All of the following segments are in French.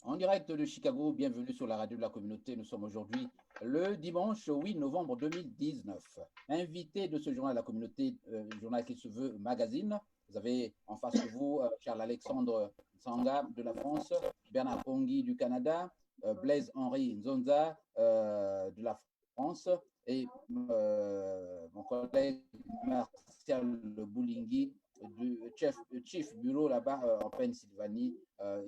En direct de Chicago, bienvenue sur la radio de la communauté. Nous sommes aujourd'hui le dimanche 8 novembre 2019. Invité de ce journal de la communauté, journal qui se veut magazine. Vous avez en face de vous Charles-Alexandre Sanga de la France, Bernard Pongui du Canada, Blaise-Henri Nzonza de la France et mon collègue Martial Boulingui du Chief Bureau là-bas en Pennsylvanie.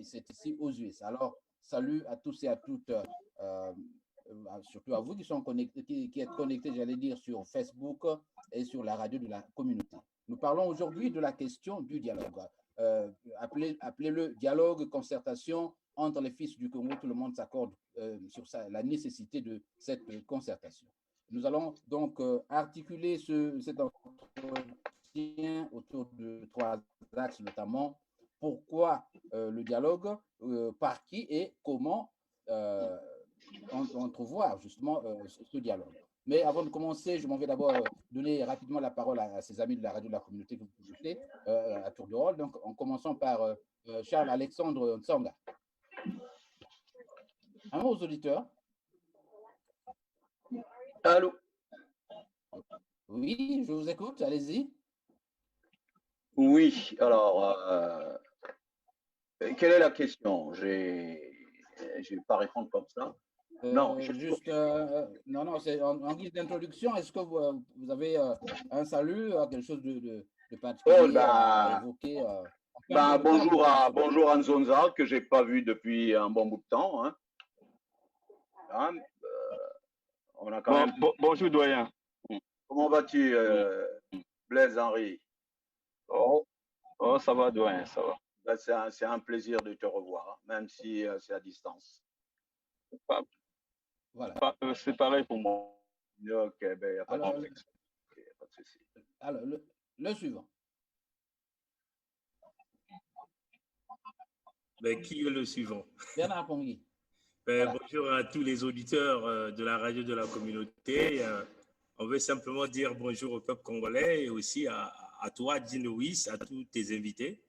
C'est ici aux US. Alors, salut à tous et à toutes, surtout à vous qui sont connectés, qui êtes connectés, j'allais dire, sur Facebook et sur la radio de la communauté. Nous parlons aujourd'hui de la question du dialogue. Appelez-le dialogue, concertation entre les fils du Congo. Tout le monde s'accorde sur la nécessité de cette concertation. Nous allons donc articuler cet entretien autour de trois axes, notamment pourquoi le dialogue, par qui et comment entrevoir justement ce dialogue. Mais avant de commencer, je m'en vais d'abord donner rapidement la parole à ses amis de la radio de la communauté que vous écoutez à tour de rôle. Donc, en commençant par Charles-Alexandre Ntsanga. Un mot aux auditeurs. Allô? Oui, je vous écoute, allez-y. Oui, alors, quelle est la question? Je ne vais pas répondre comme ça. Non, juste, non, c'est en guise d'introduction. Est-ce que vous avez un salut, quelque chose de particulier à évoquer bonjour à Nzonza, que je n'ai pas vu depuis un bon bout de temps. Hein. On a quand même... Bonjour, doyen. Comment vas-tu, Blaise-Henri? Oh, ça va, doyen, ça va. Ben, c'est un plaisir de te revoir, même si c'est à distance. Voilà. C'est pareil pour moi. Ok, ben, il n'y a pas de complexe. Okay, pas de souci. Alors, le suivant. Ben, qui est le suivant? Bernard Pongui. Ben, voilà. Bonjour à tous les auditeurs de la radio de la communauté. On veut simplement dire bonjour au peuple congolais et aussi à toi, Jean Louis, à tous tes invités.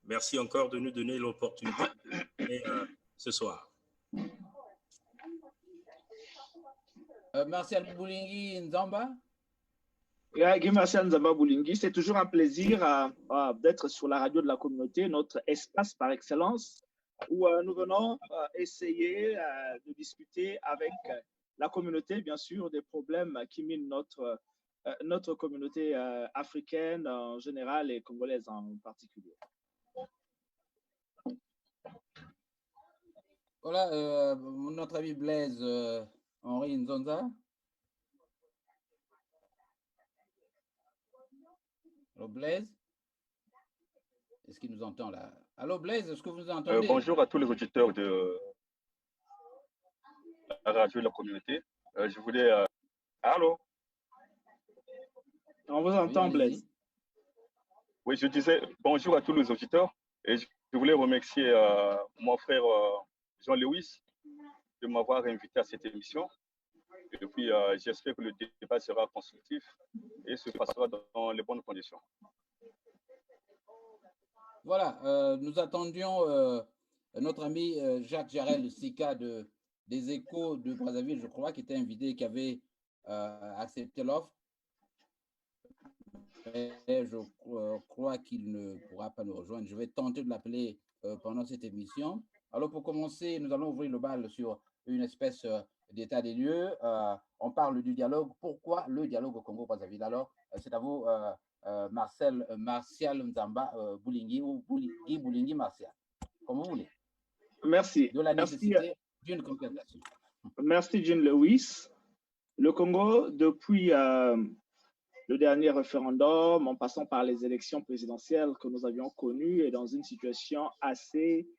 Merci encore de nous donner l'opportunité ce soir. Martial Boulingui Nzamba. Martial Nzamba Boulingui, c'est toujours un plaisir d'être sur la radio de la communauté, notre espace par excellence, où nous venons essayer de discuter avec la communauté, bien sûr, des problèmes qui minent notre communauté africaine en général et congolaise en particulier. Voilà, notre ami Blaise Henri Nzonza. Allô Blaise? Est-ce qu'il nous entend là? Allô Blaise, est-ce que vous nous entendez? Bonjour à tous les auditeurs de la radio de la communauté. Je voulais... Allô? On vous entend, oui, Blaise. Oui, je disais bonjour à tous les auditeurs et je voulais remercier mon frère Jean-Louis de m'avoir invité à cette émission. Et puis, j'espère que le débat sera constructif et se passera dans les bonnes conditions. Voilà, nous attendions notre ami Jacques Jarel Sika des Échos de Brazzaville, je crois, qui était invité et qui avait accepté l'offre. Je crois qu'il ne pourra pas nous rejoindre. Je vais tenter de l'appeler pendant cette émission. Alors, pour commencer, nous allons ouvrir le bal sur une espèce d'état des lieux. On parle du dialogue. Pourquoi le dialogue au Congo-Brazzaville? Alors, c'est à vous, Martial Nzamba Boulingui ou Guy Boulingui Martial, comme vous voulez. Merci. De la nécessité d'une concertation. Merci, Jean Lewis. Le Congo, depuis le dernier référendum, en passant par les élections présidentielles que nous avions connues, est dans une situation assez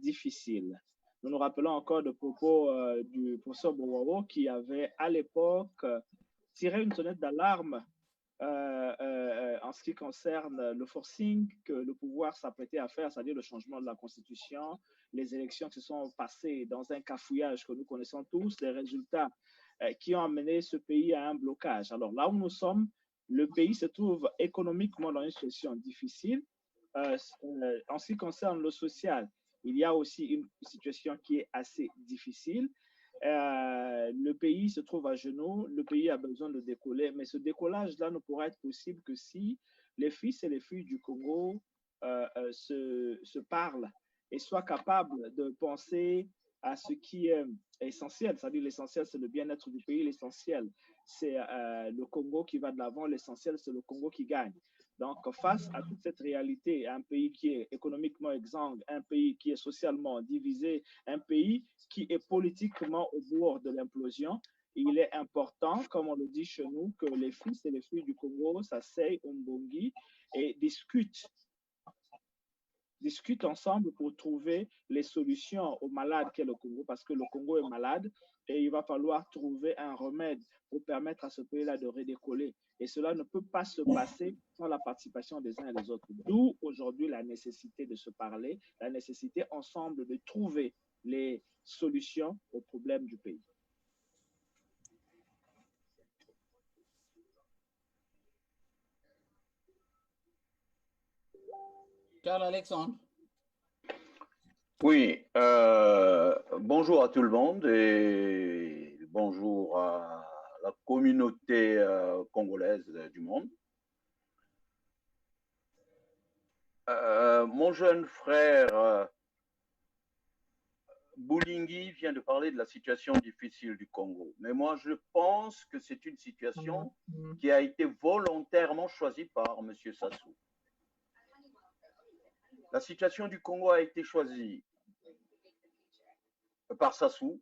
difficile. Nous nous rappelons encore de propos du professeur Bowawo qui avait à l'époque tiré une sonnette d'alarme en ce qui concerne le forcing que le pouvoir s'apprêtait à faire, c'est-à-dire le changement de la constitution, les élections qui se sont passées dans un cafouillage que nous connaissons tous, les résultats qui ont amené ce pays à un blocage. Alors là où nous sommes, le pays se trouve économiquement dans une situation difficile. En ce qui concerne le social, il y a aussi une situation qui est assez difficile. Le pays se trouve à genoux, le pays a besoin de décoller, mais ce décollage-là ne pourra être possible que si les fils et les filles du Congo se parlent et soient capables de penser à ce qui est essentiel, c'est-à-dire l'essentiel, c'est le bien-être du pays, l'essentiel, c'est le Congo qui va de l'avant, l'essentiel, c'est le Congo qui gagne. Donc, face à toute cette réalité, un pays qui est économiquement exsangue, un pays qui est socialement divisé, un pays qui est politiquement au bord de l'implosion, il est important, comme on le dit chez nous, que les fils et les filles du Congo s'asseyent au Mbongi et discutent ensemble pour trouver les solutions au malade qu'est le Congo, parce que le Congo est malade et il va falloir trouver un remède pour permettre à ce pays-là de redécoller. Et cela ne peut pas se passer sans la participation des uns et des autres. D'où aujourd'hui la nécessité de se parler, la nécessité ensemble de trouver les solutions aux problèmes du pays. Charles Alexandre. Oui, bonjour à tout le monde et bonjour à la communauté congolaise du monde. Mon jeune frère Boulingi vient de parler de la situation difficile du Congo, mais moi je pense que c'est une situation qui a été volontairement choisie par M. Sassou. La situation du Congo a été choisie par Sassou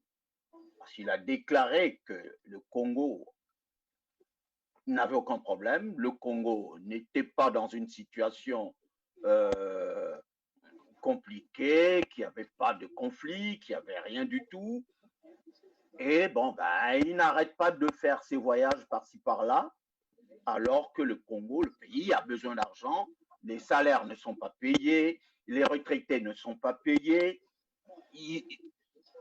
parce qu'il a déclaré que le Congo n'avait aucun problème, le Congo n'était pas dans une situation compliquée, qu'il n'y avait pas de conflit, qu'il n'y avait rien du tout. Et bon, ben, il n'arrête pas de faire ses voyages par-ci par-là, alors que le Congo, le pays, a besoin d'argent, les salaires ne sont pas payés, les retraités ne sont pas payés,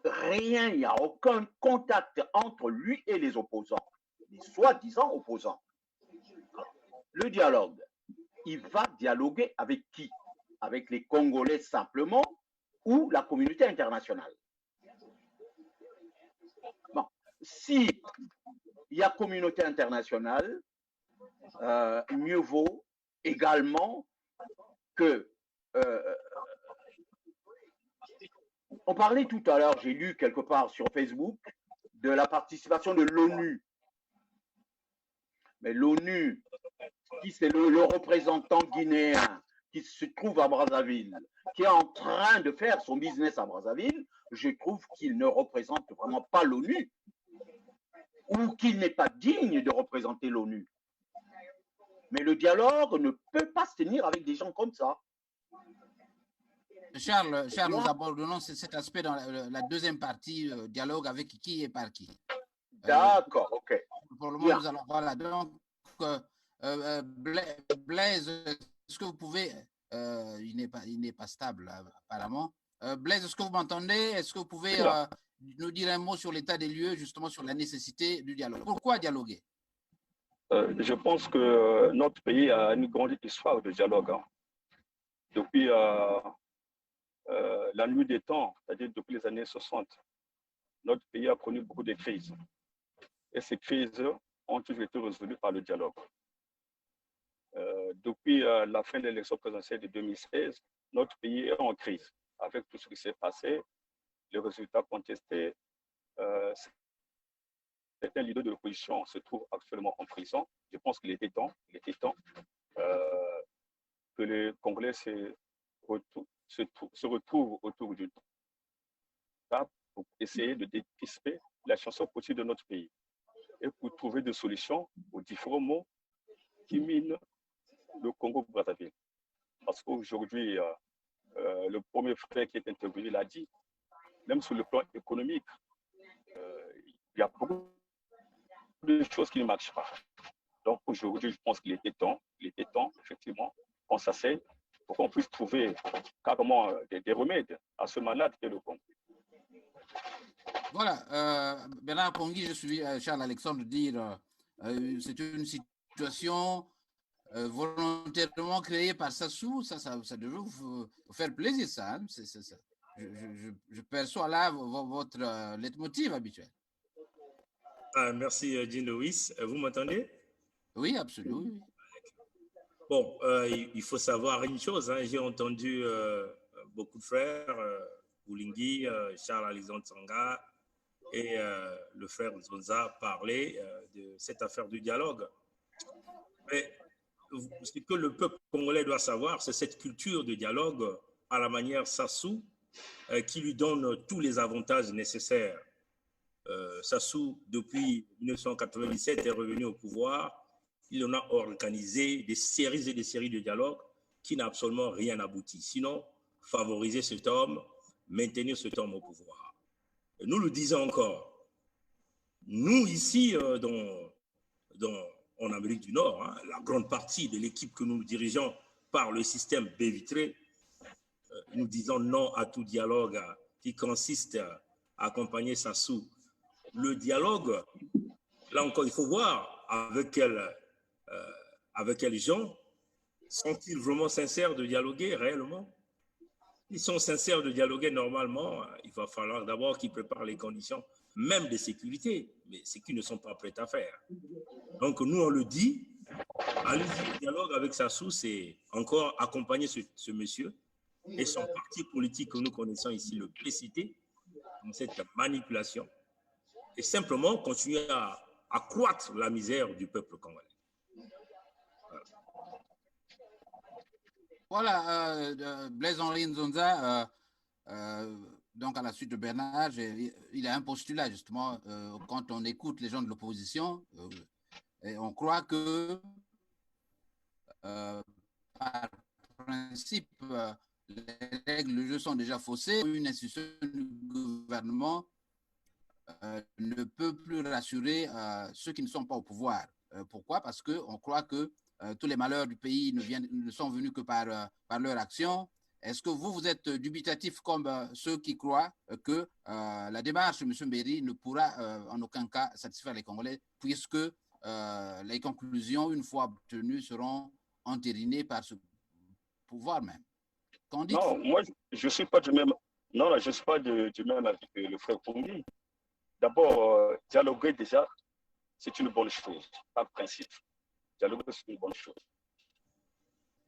rien, il n'y a aucun contact entre lui et les opposants, les soi-disant opposants. Alors, le dialogue, il va dialoguer avec qui? Avec les Congolais simplement ou la communauté internationale? Bon, si il y a communauté internationale, mieux vaut également que on parlait tout à l'heure, j'ai lu quelque part sur Facebook, de la participation de l'ONU. Mais l'ONU, qui c'est le représentant guinéen qui se trouve à Brazzaville, qui est en train de faire son business à Brazzaville, je trouve qu'il ne représente vraiment pas l'ONU ou qu'il n'est pas digne de représenter l'ONU. Mais le dialogue ne peut pas se tenir avec des gens comme ça. Charles, nous abordons cet aspect dans la deuxième partie, dialogue avec qui et par qui. D'accord, ok. Pour le moment, nous allons, voilà, donc, Blaise, est-ce que vous pouvez, il n'est pas stable apparemment. Blaise, est-ce que vous m'entendez? Est-ce que vous pouvez nous dire un mot sur l'état des lieux, justement sur la nécessité du dialogue? Pourquoi dialoguer? Je pense que notre pays a une grande histoire de dialogue. Hein. Depuis la nuit des temps, c'est-à-dire depuis les années 60, notre pays a connu beaucoup de crises. Et ces crises ont toujours été résolues par le dialogue. Depuis la fin de l'élection présidentielle de 2016, notre pays est en crise. Avec tout ce qui s'est passé, les résultats contestés, certains leaders de l'opposition se trouvent actuellement en prison. Je pense qu'il était temps que les Congolais se retrouvent autour d'une table pour essayer de décrisper la situation politique de notre pays et pour trouver des solutions aux différents maux qui minent le Congo-Brazzaville. Parce qu'aujourd'hui, le premier frère qui est intervenu l'a dit, même sur le plan économique, il y a beaucoup de choses qui ne marchent pas. Donc aujourd'hui, je pense qu'il était temps, effectivement, qu'on s'asseye pour qu'on puisse trouver carrément des remèdes à ce malade qu'est le Congo. Voilà, Bernard Pongui, je suis Charles Alexandre dire, c'est une situation volontairement créée par Sassou, ça devrait vous faire plaisir, ça, hein? C'est ça. je perçois là votre leitmotiv habituel. Merci, Jean Louis. Vous m'entendez? Oui, absolument. Oui. Bon, il faut savoir une chose. Hein, j'ai entendu beaucoup de frères, Boulingui, Charles Alexandre Tsanga et le frère Zonza parler de cette affaire du dialogue. Mais ce que le peuple congolais doit savoir, c'est cette culture de dialogue à la manière Sassou qui lui donne tous les avantages nécessaires. Sassou, depuis 1997, est revenu au pouvoir. Il en a organisé des séries et des séries de dialogues qui n'ont absolument rien abouti. Sinon, favoriser cet homme, maintenir cet homme au pouvoir. Et nous le disons encore. Nous, ici, en Amérique du Nord, hein, la grande partie de l'équipe que nous dirigeons par le système baie vitrée, nous disons non à tout dialogue qui consiste à accompagner Sassou. Le dialogue, là encore, il faut voir avec quels gens sont-ils vraiment sincères de dialoguer réellement. Ils sont sincères de dialoguer normalement, il va falloir d'abord qu'ils préparent les conditions, même de sécurité, mais ce qu'ils ne sont pas prêts à faire. Donc nous, on le dit, allez-y, le dialogue avec Sassou, c'est encore accompagner ce monsieur et son parti politique que nous connaissons ici, le PCT, dans cette manipulation, et simplement continuer à accroître la misère du peuple congolais. Voilà, Blaise Henri Nzonza, donc à la suite de Bernard, il a un postulat justement, quand on écoute les gens de l'opposition, et on croit que par principe, les règles du jeu sont déjà faussées. Une institution du gouvernement ne peut plus rassurer ceux qui ne sont pas au pouvoir. Pourquoi? Parce qu'on croit que tous les malheurs du pays ne sont venus que par leur action. Est-ce que vous êtes dubitatif comme ceux qui croient que la démarche de M. Mbéry ne pourra en aucun cas satisfaire les Congolais, puisque les conclusions, une fois obtenues, seront entérinées par ce pouvoir même? Qu'en dites-vous? Non, moi, je ne suis pas du même, non, je suis pas du même avis que le frère Pongi. D'abord, dialoguer déjà, c'est une bonne chose, par principe. Dialoguer, c'est une bonne chose.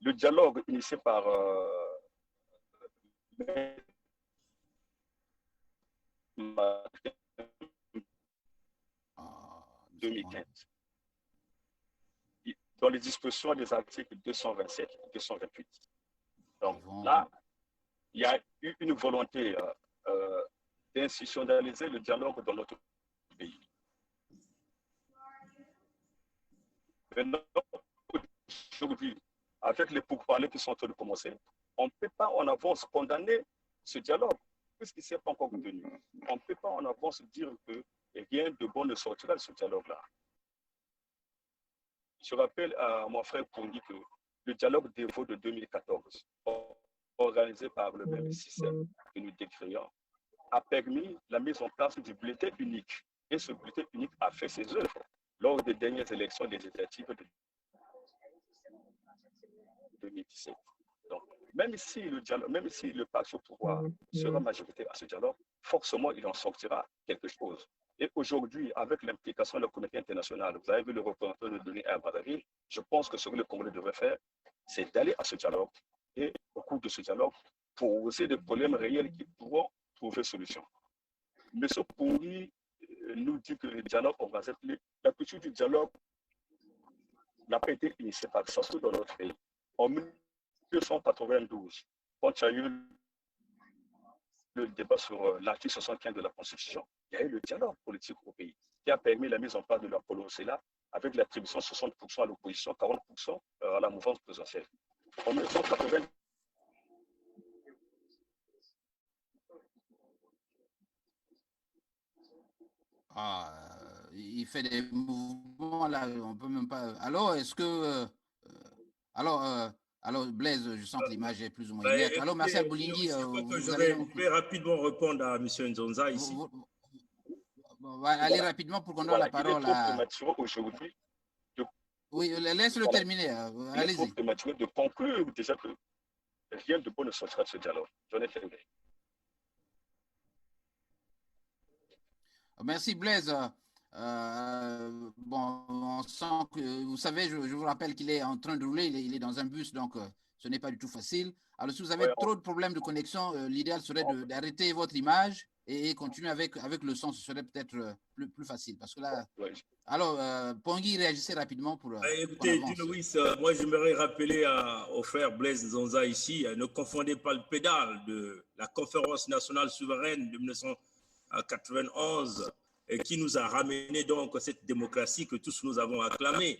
Le dialogue initié par 2015, dans les dispositions des articles 227 et 228. Donc là, il y a eu une volonté d'institutionnaliser le dialogue dans notre pays. Maintenant, aujourd'hui, avec les pourparlers qui sont en train de commencer, on ne peut pas en avance condamner ce dialogue, puisqu'il ne s'est pas encore venu. On ne peut pas en avance dire que rien de bon ne sortira de ce dialogue-là. Je rappelle à mon frère Pongi que le dialogue dévot de 2014, organisé par le même système que nous décrions, a permis la mise en place du bulletin unique. Et ce bulletin unique a fait ses œuvres lors des dernières élections législatives de 2017. Donc, même si le parti au pouvoir sera majoritaire à ce dialogue, forcément, il en sortira quelque chose. Et aujourd'hui, avec l'implication de la communauté internationale, vous avez vu le représentant de donner à Brazzaville, je pense que ce que le Congolais devrait faire, c'est d'aller à ce dialogue et au cours de ce dialogue, poser des problèmes réels qui pourront trouver solution. M. Pongi nous dit que le dialogue, on va s'appeler, la culture du dialogue n'a pas été initiée par Sassou dans notre pays. En 1992, quand il y a eu le débat sur l'article 75 de la Constitution, il y a eu le dialogue politique au pays qui a permis la mise en place de la Polo-Cela avec l'attribution de 60% à l'opposition, 40% à la mouvance présidentielle. En 1992, il fait des mouvements là, on peut même pas. Alors, est-ce que. Alors, Blaise, je sens que l'image est plus ou moins nette. Alors, Marcel Boulingui, je vais rapidement répondre à M. Nzonza ici. Allez rapidement pour qu'on donne la parole à. Aujourd'hui. Oui, laisse-le terminer. Allez-y. Il est trop prématuré de conclure déjà que rien de bon ne sortira de ce dialoge. J'en ai fait. Merci Blaise. Bon, on sent que, vous savez, je vous rappelle qu'il est en train de rouler, il est dans un bus, donc ce n'est pas du tout facile. Alors, si vous avez trop de problèmes de connexion, l'idéal serait d'arrêter votre image et continuer avec le son, ce serait peut-être plus facile. Parce que là, alors, Pongui, réagissez rapidement pour. Écoutez, Louis, moi j'aimerais rappeler au frère Blaise Zonza ici, ne confondez pas le pédale de la conférence nationale souveraine de 1991 qui nous a ramené donc cette démocratie que tous nous avons acclamée.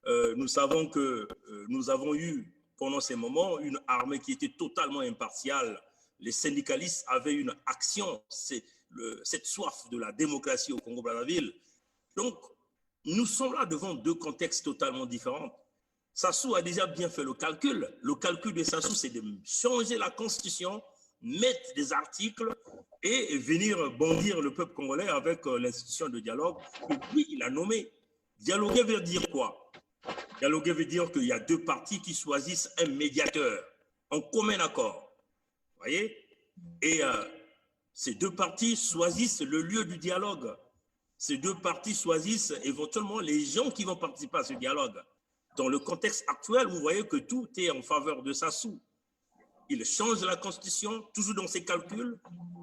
Nous savons que nous avons eu pendant ces moments une armée qui était totalement impartiale. Les syndicalistes avaient une action, cette soif de la démocratie au Congo-Brazzaville. Donc, nous sommes là devant deux contextes totalement différents. Sassou a déjà bien fait le calcul. Le calcul de Sassou, c'est de changer la constitution, mettre des articles et venir bondir le peuple congolais avec l'institution de dialogue que lui, il a nommé. Dialoguer veut dire quoi? Dialoguer veut dire qu'il y a deux parties qui choisissent un médiateur en commun accord. Vous voyez? Et ces deux parties choisissent le lieu du dialogue. Ces deux parties choisissent éventuellement les gens qui vont participer à ce dialogue. Dans le contexte actuel, vous voyez que tout est en faveur de Sassou. Il change la constitution, toujours dans ses calculs.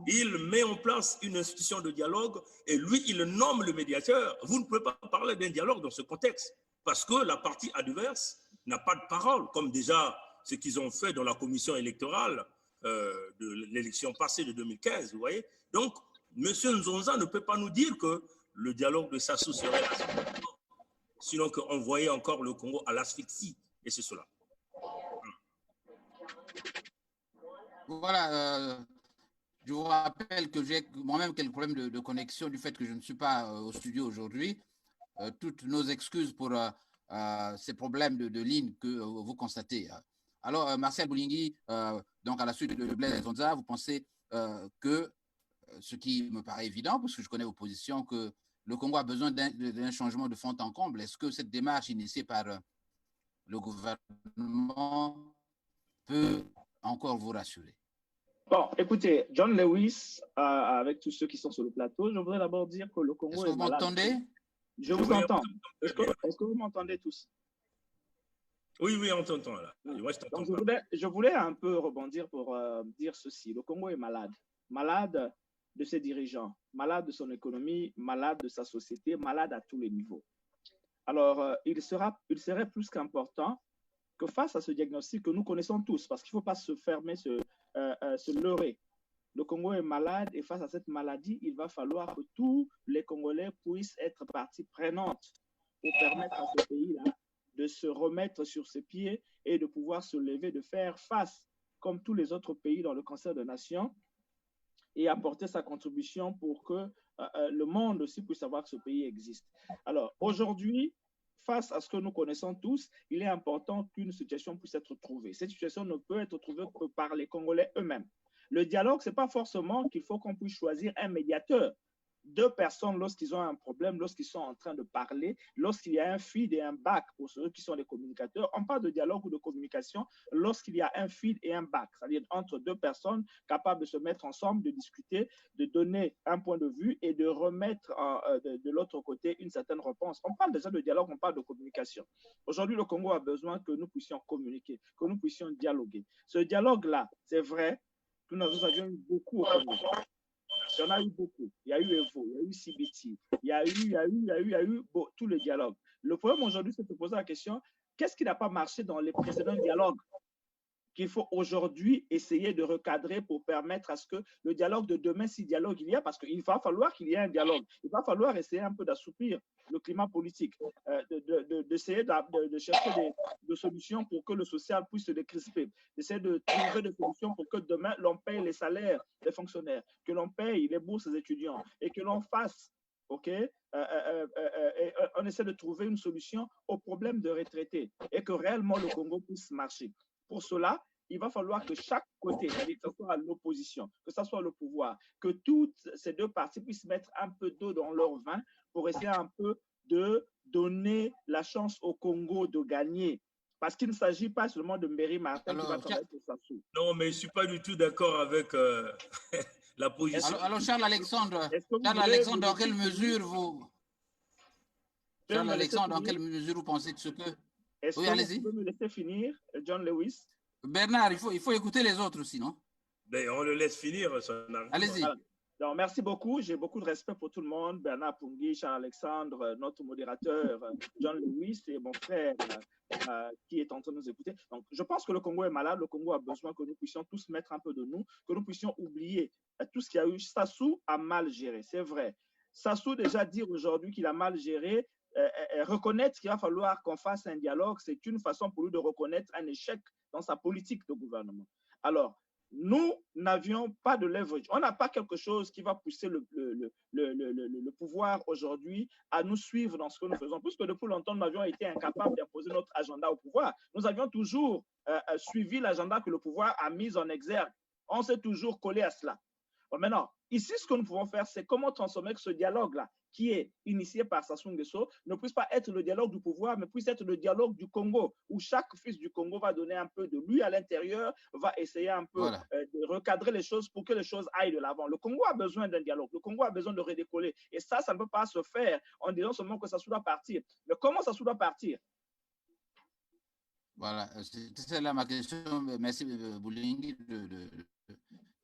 Il met en place une institution de dialogue et lui, il nomme le médiateur. Vous ne pouvez pas parler d'un dialogue dans ce contexte parce que la partie adverse n'a pas de parole, comme déjà ce qu'ils ont fait dans la commission électorale de l'élection passée de 2015, vous voyez. Donc, M. Nzonza ne peut pas nous dire que le dialogue de Sassou serait la solution, sinon qu'on voyait encore le Congo à l'asphyxie, et c'est cela. Voilà, je vous rappelle que j'ai moi-même quelques problèmes de connexion du fait que je ne suis pas au studio aujourd'hui. Toutes nos excuses pour ces problèmes de ligne que vous constatez. Alors, Marcel Boulingui, donc à la suite de Blaise Zonza, vous pensez que, ce qui me paraît évident, parce que je connais vos positions, que le Congo a besoin d'un changement de fond en comble. Est-ce que cette démarche initiée par le gouvernement peut encore vous rassurer? Bon, écoutez, John Lewis, avec tous ceux qui sont sur le plateau, je voudrais d'abord dire que le Congo est malade. Est-ce que vous m'entendez? Je vous entends. Est-ce que vous m'entendez tous? Oui, on t'entend là. Moi, je t'entends. Donc, je voulais un peu rebondir pour dire ceci. Le Congo est malade. Malade de ses dirigeants, malade de son économie, malade de sa société, malade à tous les niveaux. Alors, il serait plus qu'important que face à ce diagnostic que nous connaissons tous, parce qu'il ne faut pas se fermer, se leurrer. Le Congo est malade et face à cette maladie, il va falloir que tous les Congolais puissent être partie prenante pour permettre à ce pays-là de se remettre sur ses pieds et de pouvoir se lever, de faire face, comme tous les autres pays dans le concert de nations, et apporter sa contribution pour que le monde aussi puisse savoir que ce pays existe. Alors, aujourd'hui, face à ce que nous connaissons tous, il est important qu'une situation puisse être trouvée. Cette situation ne peut être trouvée que par les Congolais eux-mêmes. Le dialogue, ce n'est pas forcément qu'il faut qu'on puisse choisir un médiateur. Deux personnes, lorsqu'ils ont un problème, lorsqu'ils sont en train de parler, lorsqu'il y a un feed et un back pour ceux qui sont les communicateurs, on parle de dialogue ou de communication lorsqu'il y a un feed et un back, c'est-à-dire entre deux personnes capables de se mettre ensemble, de discuter, de donner un point de vue et de remettre de l'autre côté une certaine réponse. On parle déjà de dialogue, on parle de communication. Aujourd'hui, le Congo a besoin que nous puissions communiquer, que nous puissions dialoguer. Ce dialogue-là, c'est vrai que nous avions eu beaucoup au Congo. Il y en a eu beaucoup. Il y a eu Evo, il y a eu CBT, il y a eu tous les dialogues. Le problème aujourd'hui, c'est de se poser la question, qu'est-ce qui n'a pas marché dans les précédents dialogues qu'il faut aujourd'hui essayer de recadrer pour permettre à ce que le dialogue de demain, si dialogue il y a, parce qu'il va falloir qu'il y ait un dialogue, il va falloir essayer un peu d'assouplir le climat politique, d'essayer de chercher des solutions pour que le social puisse se décrisper, d'essayer de trouver des solutions pour que demain, l'on paye les salaires des fonctionnaires, que l'on paye les bourses des étudiants et que l'on fasse, on essaie de trouver une solution au problème de retraités et que réellement le Congo puisse marcher. Pour cela, il va falloir que chaque côté, que ce soit l'opposition, que ce soit le pouvoir, que toutes ces deux parties puissent mettre un peu d'eau dans leur vin pour essayer un peu de donner la chance au Congo de gagner. Parce qu'il ne s'agit pas seulement de Mbéry Martin qui va travailler pour Sassou. Non, mais je ne suis pas du tout d'accord avec la position. Alors Charles-Alexandre, Est-ce que vous Charles voulez Alexandre, me dans quelle laisser mesure finir? vous, Vous pouvez Charles me laisser Alexandre, dans finir? quelle mesure vous pensez que ce que... Est-ce Oui, que vous allez-y. pouvez me laisser finir, John Lewis? Bernard, il faut écouter les autres aussi, non? Ben, on le laisse finir son argument. Allez-y. Voilà. Donc, merci beaucoup. J'ai beaucoup de respect pour tout le monde. Bernard Pungui, Charles-Alexandre, notre modérateur, John Lewis et mon frère qui est en train de nous écouter. Donc, je pense que le Congo est malade. Le Congo a besoin que nous puissions tous mettre un peu de nous, que nous puissions oublier tout ce qu'il y a eu. Sassou a mal géré, c'est vrai. Sassou déjà dire aujourd'hui qu'il a mal géré, reconnaître qu'il va falloir qu'on fasse un dialogue, c'est une façon pour lui de reconnaître un échec dans sa politique de gouvernement. Alors, nous n'avions pas de leverage. On n'a pas quelque chose qui va pousser le pouvoir aujourd'hui à nous suivre dans ce que nous faisons, puisque depuis longtemps, nous avions été incapables d'imposer notre agenda au pouvoir. Nous avions toujours suivi l'agenda que le pouvoir a mis en exergue. On s'est toujours collé à cela. Bon, maintenant, ici, ce que nous pouvons faire, c'est comment transformer ce dialogue-là, qui est initié par Sassou Nguesso, ne puisse pas être le dialogue du pouvoir, mais puisse être le dialogue du Congo, où chaque fils du Congo va donner un peu de lui à l'intérieur, va essayer un peu de recadrer les choses pour que les choses aillent de l'avant. Le Congo a besoin d'un dialogue, le Congo a besoin de redécoller. Et ça ne peut pas se faire en disant seulement que Sassou doit partir. Mais comment Sassou doit partir? Voilà, c'est là ma question. Merci Boulingi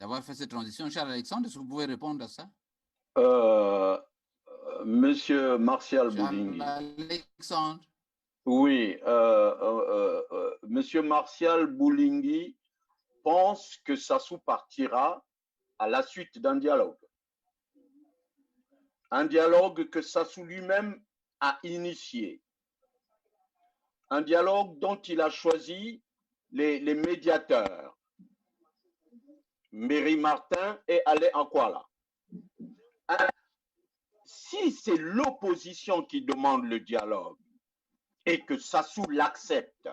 d'avoir fait cette transition. Charles Alexandre, est-ce que vous pouvez répondre à ça? Monsieur Martial Boulingi. Alexandre. Oui, Monsieur Martial Boulingi pense que Sassou partira à la suite d'un dialogue. Un dialogue que Sassou lui-même a initié. Un dialogue dont il a choisi les médiateurs. Méry Martin et Alain Ankwala. Si c'est l'opposition qui demande le dialogue et que Sassou l'accepte,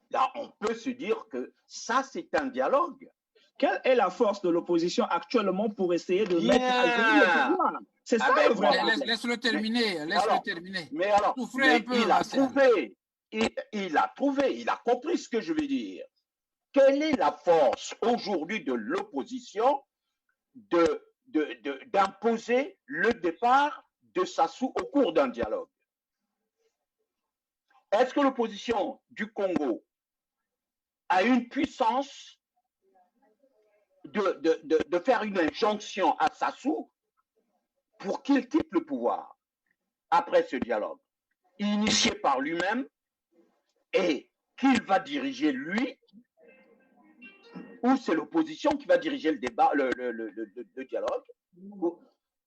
là, on peut se dire que ça, c'est un dialogue. Quelle est la force de l'opposition actuellement pour essayer de mettre à genoux le pouvoir? C'est ça le vrai problème. Laisse-le terminer. Laisse-le terminer. Mais alors, il a trouvé, il a compris ce que je veux dire. Quelle est la force aujourd'hui de l'opposition d'imposer le départ de Sassou au cours d'un dialogue? Est-ce que l'opposition du Congo a une puissance de faire une injonction à Sassou pour qu'il quitte le pouvoir après ce dialogue, initié par lui-même, et qu'il va diriger lui, ou c'est l'opposition qui va diriger le débat, le dialogue?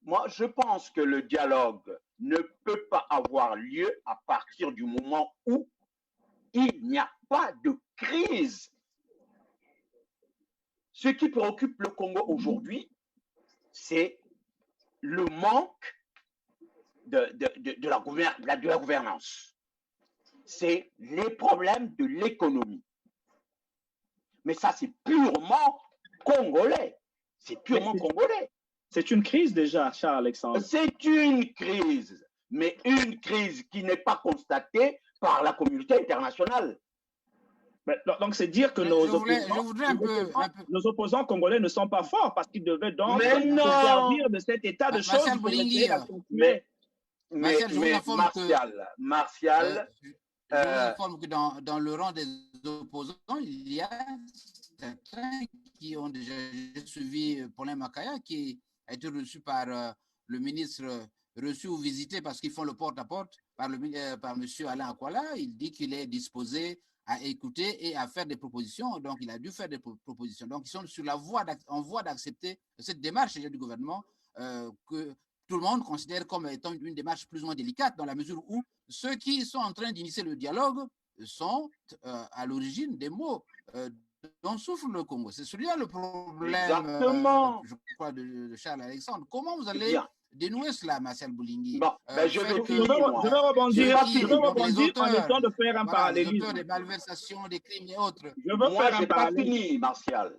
Moi, je pense que le dialogue ne peut pas avoir lieu à partir du moment où il n'y a pas de crise. Ce qui préoccupe le Congo aujourd'hui, c'est le manque de la gouvernance. C'est les problèmes de l'économie. Mais ça, c'est purement congolais. C'est purement congolais. C'est une crise déjà, Charles-Alexandre. C'est une crise, mais une crise qui n'est pas constatée par la communauté internationale. Donc, c'est dire que nos opposants congolais ne sont pas forts parce qu'ils devaient donc se servir de cet état de choses pour essayer d'accentuer. Martial, je vous informe que dans le rang des opposants, il y a certains qui ont déjà suivi Paulin Makaya, qui a été reçu par le ministre, reçu ou visité parce qu'ils font le porte-à-porte par M. Alain Ankwala. Il dit qu'il est disposé à écouter et à faire des propositions. Donc, il a dû faire des propositions. Donc, ils sont sur la voie d'accepter cette démarche du gouvernement que tout le monde considère comme étant une démarche plus ou moins délicate, dans la mesure où ceux qui sont en train d'initier le dialogue sont à l'origine des maux dont souffre le Congo. C'est celui-là le problème, je crois, de Charles Alexandre. Comment vous allez dénouer cela, Martial Boulingi? Je vais rebondir en essayant de faire un parallélisme. Les auteurs des malversations, des crimes et autres. Moi, je n'ai pas fini, Martial.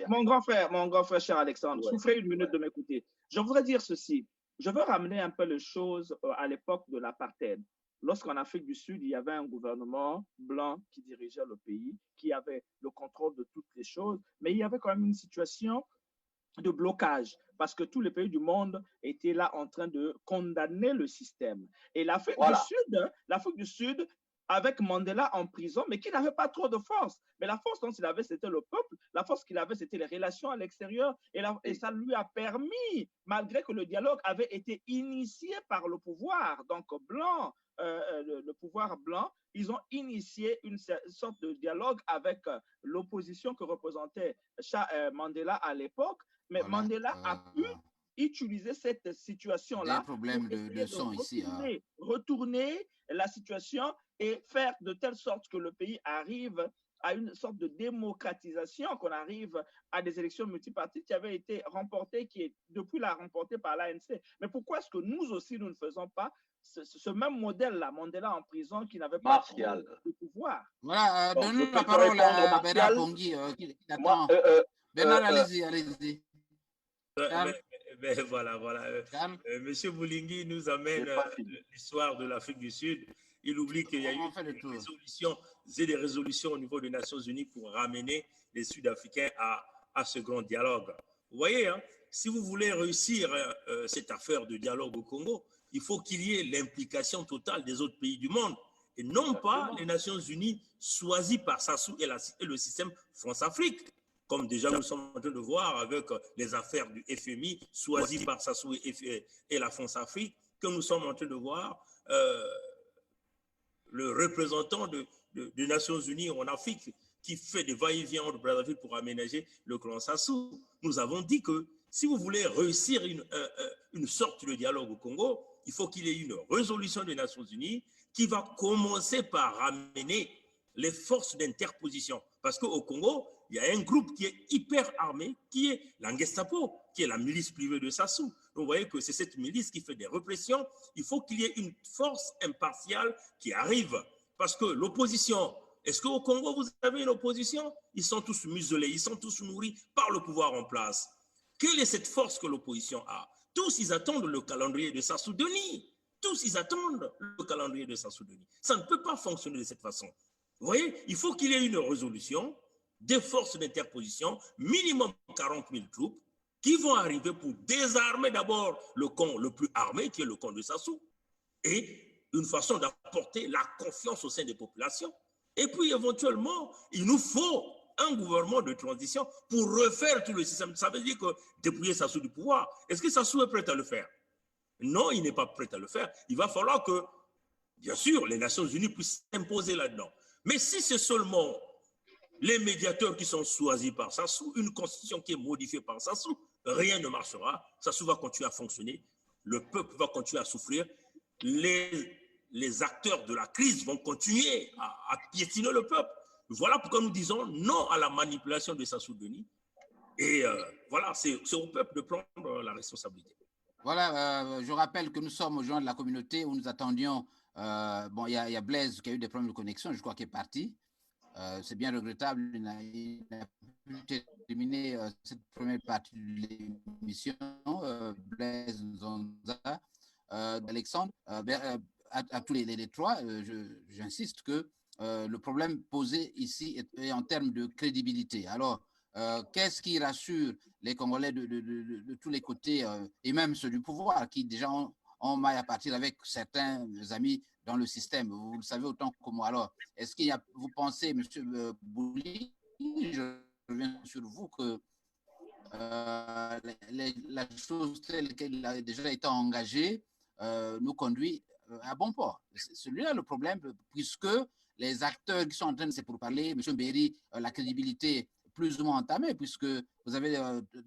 Mon grand frère cher Alexandre, souffrez une minute de m'écouter. Je voudrais dire ceci. Je veux ramener un peu les choses à l'époque de l'apartheid. Lorsqu'en Afrique du Sud, il y avait un gouvernement blanc qui dirigeait le pays, qui avait le contrôle de toutes les choses, mais il y avait quand même une situation de blocage parce que tous les pays du monde étaient là en train de condamner le système. Et l'Afrique du Sud, avec Mandela en prison, mais qui n'avait pas trop de force. Mais la force dont il avait, c'était le peuple. La force qu'il avait, c'était les relations à l'extérieur. Et ça lui a permis, malgré que le dialogue avait été initié par le pouvoir, donc blanc, le pouvoir blanc, ils ont initié une sorte de dialogue avec l'opposition que représentait Mandela à l'époque. Mais Voilà. Mandela a pu utiliser cette situation-là pour de son ici. Retourner la situation et faire de telle sorte que le pays arrive à une sorte de démocratisation, qu'on arrive à des élections multipartites qui avaient été remportées, qui est depuis la remportée par l'ANC. Mais pourquoi est-ce que nous aussi, nous ne faisons pas ce même modèle-là, Mandela en prison, qui n'avait pas de pouvoir? Voilà, donne la parole à Bernard Pongui, qui attend. Bernard, allez-y. Voilà. Monsieur Boulingi nous amène l'histoire de l'Afrique du Sud. Il oublie qu'il y a eu des résolutions au niveau des Nations Unies pour ramener les Sud-Africains à ce grand dialogue. Vous voyez, hein, si vous voulez réussir cette affaire de dialogue au Congo, il faut qu'il y ait l'implication totale des autres pays du monde et non pas les Nations Unies choisies par Sassou et le système France-Afrique. Comme déjà nous sommes en train de voir avec les affaires du FMI choisies par Sassou et la France-Afrique, que nous sommes en train de voir le représentant des Nations Unies en Afrique qui fait des va-et-vient entre Brazzaville pour aménager le clan Sassou. Nous avons dit que si vous voulez réussir une sorte de dialogue au Congo, il faut qu'il y ait une résolution des Nations Unies qui va commencer par ramener les forces d'interposition. Parce qu'au Congo, il y a un groupe qui est hyper armé, qui est la Gestapo, qui est la milice privée de Sassou. Donc, vous voyez que c'est cette milice qui fait des répressions. Il faut qu'il y ait une force impartiale qui arrive. Parce que l'opposition, est-ce qu'au Congo, vous avez une opposition? Ils sont tous muselés, ils sont tous nourris par le pouvoir en place. Quelle est cette force que l'opposition a? Tous, ils attendent le calendrier de Sassou Denis. Tous, ils attendent le calendrier de Sassou Denis. Ça ne peut pas fonctionner de cette façon. Vous voyez, il faut qu'il y ait une résolution des forces d'interposition, minimum 40 000 troupes, qui vont arriver pour désarmer d'abord le camp le plus armé, qui est le camp de Sassou, et une façon d'apporter la confiance au sein des populations. Et puis, éventuellement, il nous faut un gouvernement de transition pour refaire tout le système. Ça veut dire que dépouiller Sassou du pouvoir. Est-ce que Sassou est prêt à le faire? Non, il n'est pas prêt à le faire. Il va falloir que, bien sûr, les Nations Unies puissent s'imposer là-dedans. Mais si c'est seulement les médiateurs qui sont choisis par Sassou, une constitution qui est modifiée par Sassou, rien ne marchera. Sassou va continuer à fonctionner, le peuple va continuer à souffrir, les acteurs de la crise vont continuer à piétiner le peuple. Voilà pourquoi nous disons non à la manipulation de Sassou Denis. Et voilà, c'est au peuple de prendre la responsabilité. Voilà, je rappelle que nous sommes aux gens de la communauté où nous attendions. Bon, il y a Blaise qui a eu des problèmes de connexion, je crois qu'il est parti. C'est bien regrettable, il n'a pu terminer cette première partie de l'émission. Blaise Nzonza, Alexandre, à tous les trois, j'insiste que le problème posé ici est en termes de crédibilité. Alors, qu'est-ce qui rassure les Congolais de tous les côtés, et même ceux du pouvoir, qui déjà ont maille à partir avec certains amis dans le système, vous le savez autant que moi. Alors, est-ce qu'il y a, vous pensez, M. Bouli, je reviens sur vous, que la chose telle qu'elle a déjà été engagée nous conduit à bon port? C'est celui-là le problème, puisque les acteurs qui sont en train de se pourparler, M. Mbéry, la crédibilité plus ou moins entamée, puisque vous avez,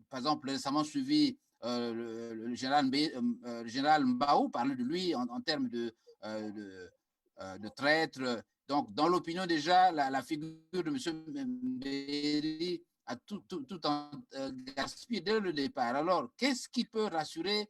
par exemple, récemment suivi le général Mbaou parler de lui en termes de traître. Donc, dans l'opinion déjà, la figure de M. Mbéry a tout gaspillé dès le départ. Alors, qu'est-ce qui peut rassurer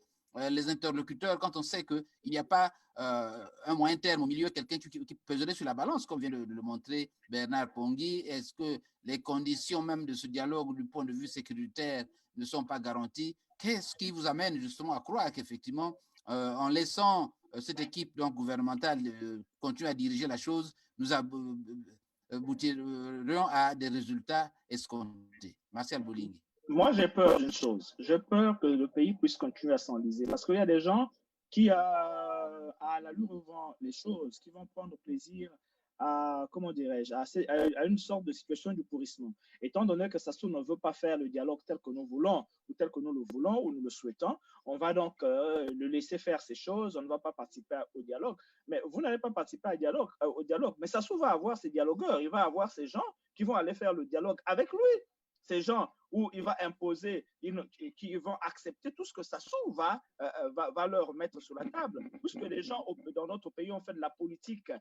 les interlocuteurs quand on sait qu'il n'y a pas un moyen terme au milieu, quelqu'un qui peserait sur la balance, comme vient de le montrer Bernard Pongui? Est-ce que les conditions même de ce dialogue du point de vue sécuritaire ne sont pas garanties? Qu'est-ce qui vous amène justement à croire qu'effectivement, en laissant cette équipe donc, gouvernementale continuer à diriger la chose, nous aboutirons à des résultats escomptés? Martial Boulingi. Moi, j'ai peur d'une chose. J'ai peur que le pays puisse continuer à s'enliser. Parce qu'il y a des gens qui, à l'allure où vont les choses, qui vont prendre plaisir à, comment dirais-je, à une sorte de situation du pourrissement. Étant donné que Sassou ne veut pas faire le dialogue tel que nous voulons, ou tel que nous le voulons, ou nous le souhaitons, on va donc le laisser faire ces choses, on ne va pas participer au dialogue. Mais vous n'allez pas participer au dialogue. Mais Sassou va avoir ses dialogueurs, il va avoir ces gens qui vont aller faire le dialogue avec lui. Ces gens où il va imposer, qui vont accepter tout ce que Sassou va leur mettre sur la table. Puisque les gens dans notre pays ont fait de la politique,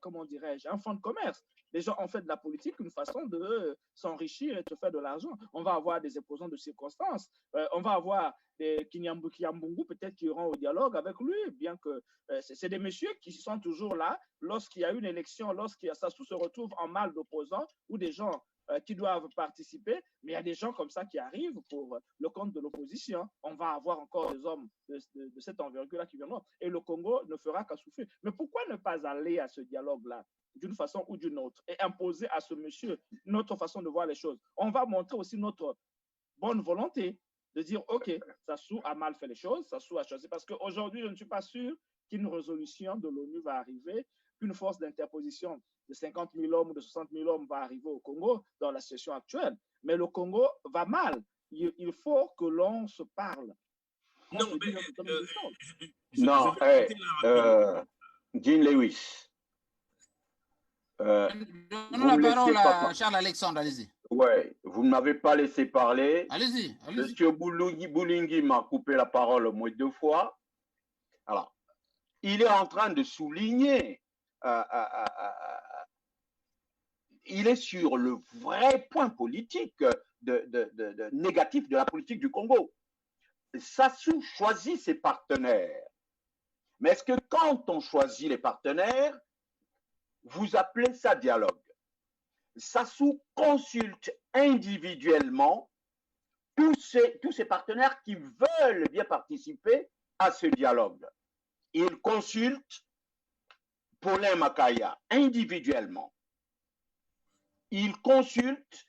comment dirais-je, un fonds de commerce. Les gens ont fait de la politique une façon de s'enrichir et de faire de l'argent. On va avoir des opposants de circonstances. On va avoir des Kinyambungu peut-être qui iront au dialogue avec lui, bien que c'est des messieurs qui sont toujours là lorsqu'il y a une élection, lorsqu'il y a Sassou se retrouve en mal d'opposants ou des gens qui doivent participer, mais il y a des gens comme ça qui arrivent pour le compte de l'opposition. On va avoir encore des hommes de cette envergure-là qui viendront. Et le Congo ne fera qu'à souffrir. Mais pourquoi ne pas aller à ce dialogue-là d'une façon ou d'une autre et imposer à ce monsieur notre façon de voir les choses? On va montrer aussi notre bonne volonté de dire, OK, Sassou a mal fait les choses, Sassou a choisi. Parce qu'aujourd'hui, je ne suis pas sûr qu'une résolution de l'ONU va arriver, qu'une force d'interposition de 50 000 hommes ou de 60 000 hommes va arriver au Congo dans la situation actuelle. Mais le Congo va mal. Il faut que l'on se parle. Non, non, Jean Lewis. Donnons la parole à Charles-Alexandre, allez-y. Ouais, vous ne m'avez pas laissé parler. Allez-y. Monsieur Boulingi m'a coupé la parole au moins 2 fois. Alors, il est en train de souligner, il est sur le vrai point politique négatif de la politique du Congo. Sassou choisit ses partenaires. Mais est-ce que quand on choisit les partenaires, vous appelez ça dialogue? Sassou consulte individuellement tous ces partenaires qui veulent bien participer à ce dialogue. Il consulte Paulin Makaya individuellement. Il consulte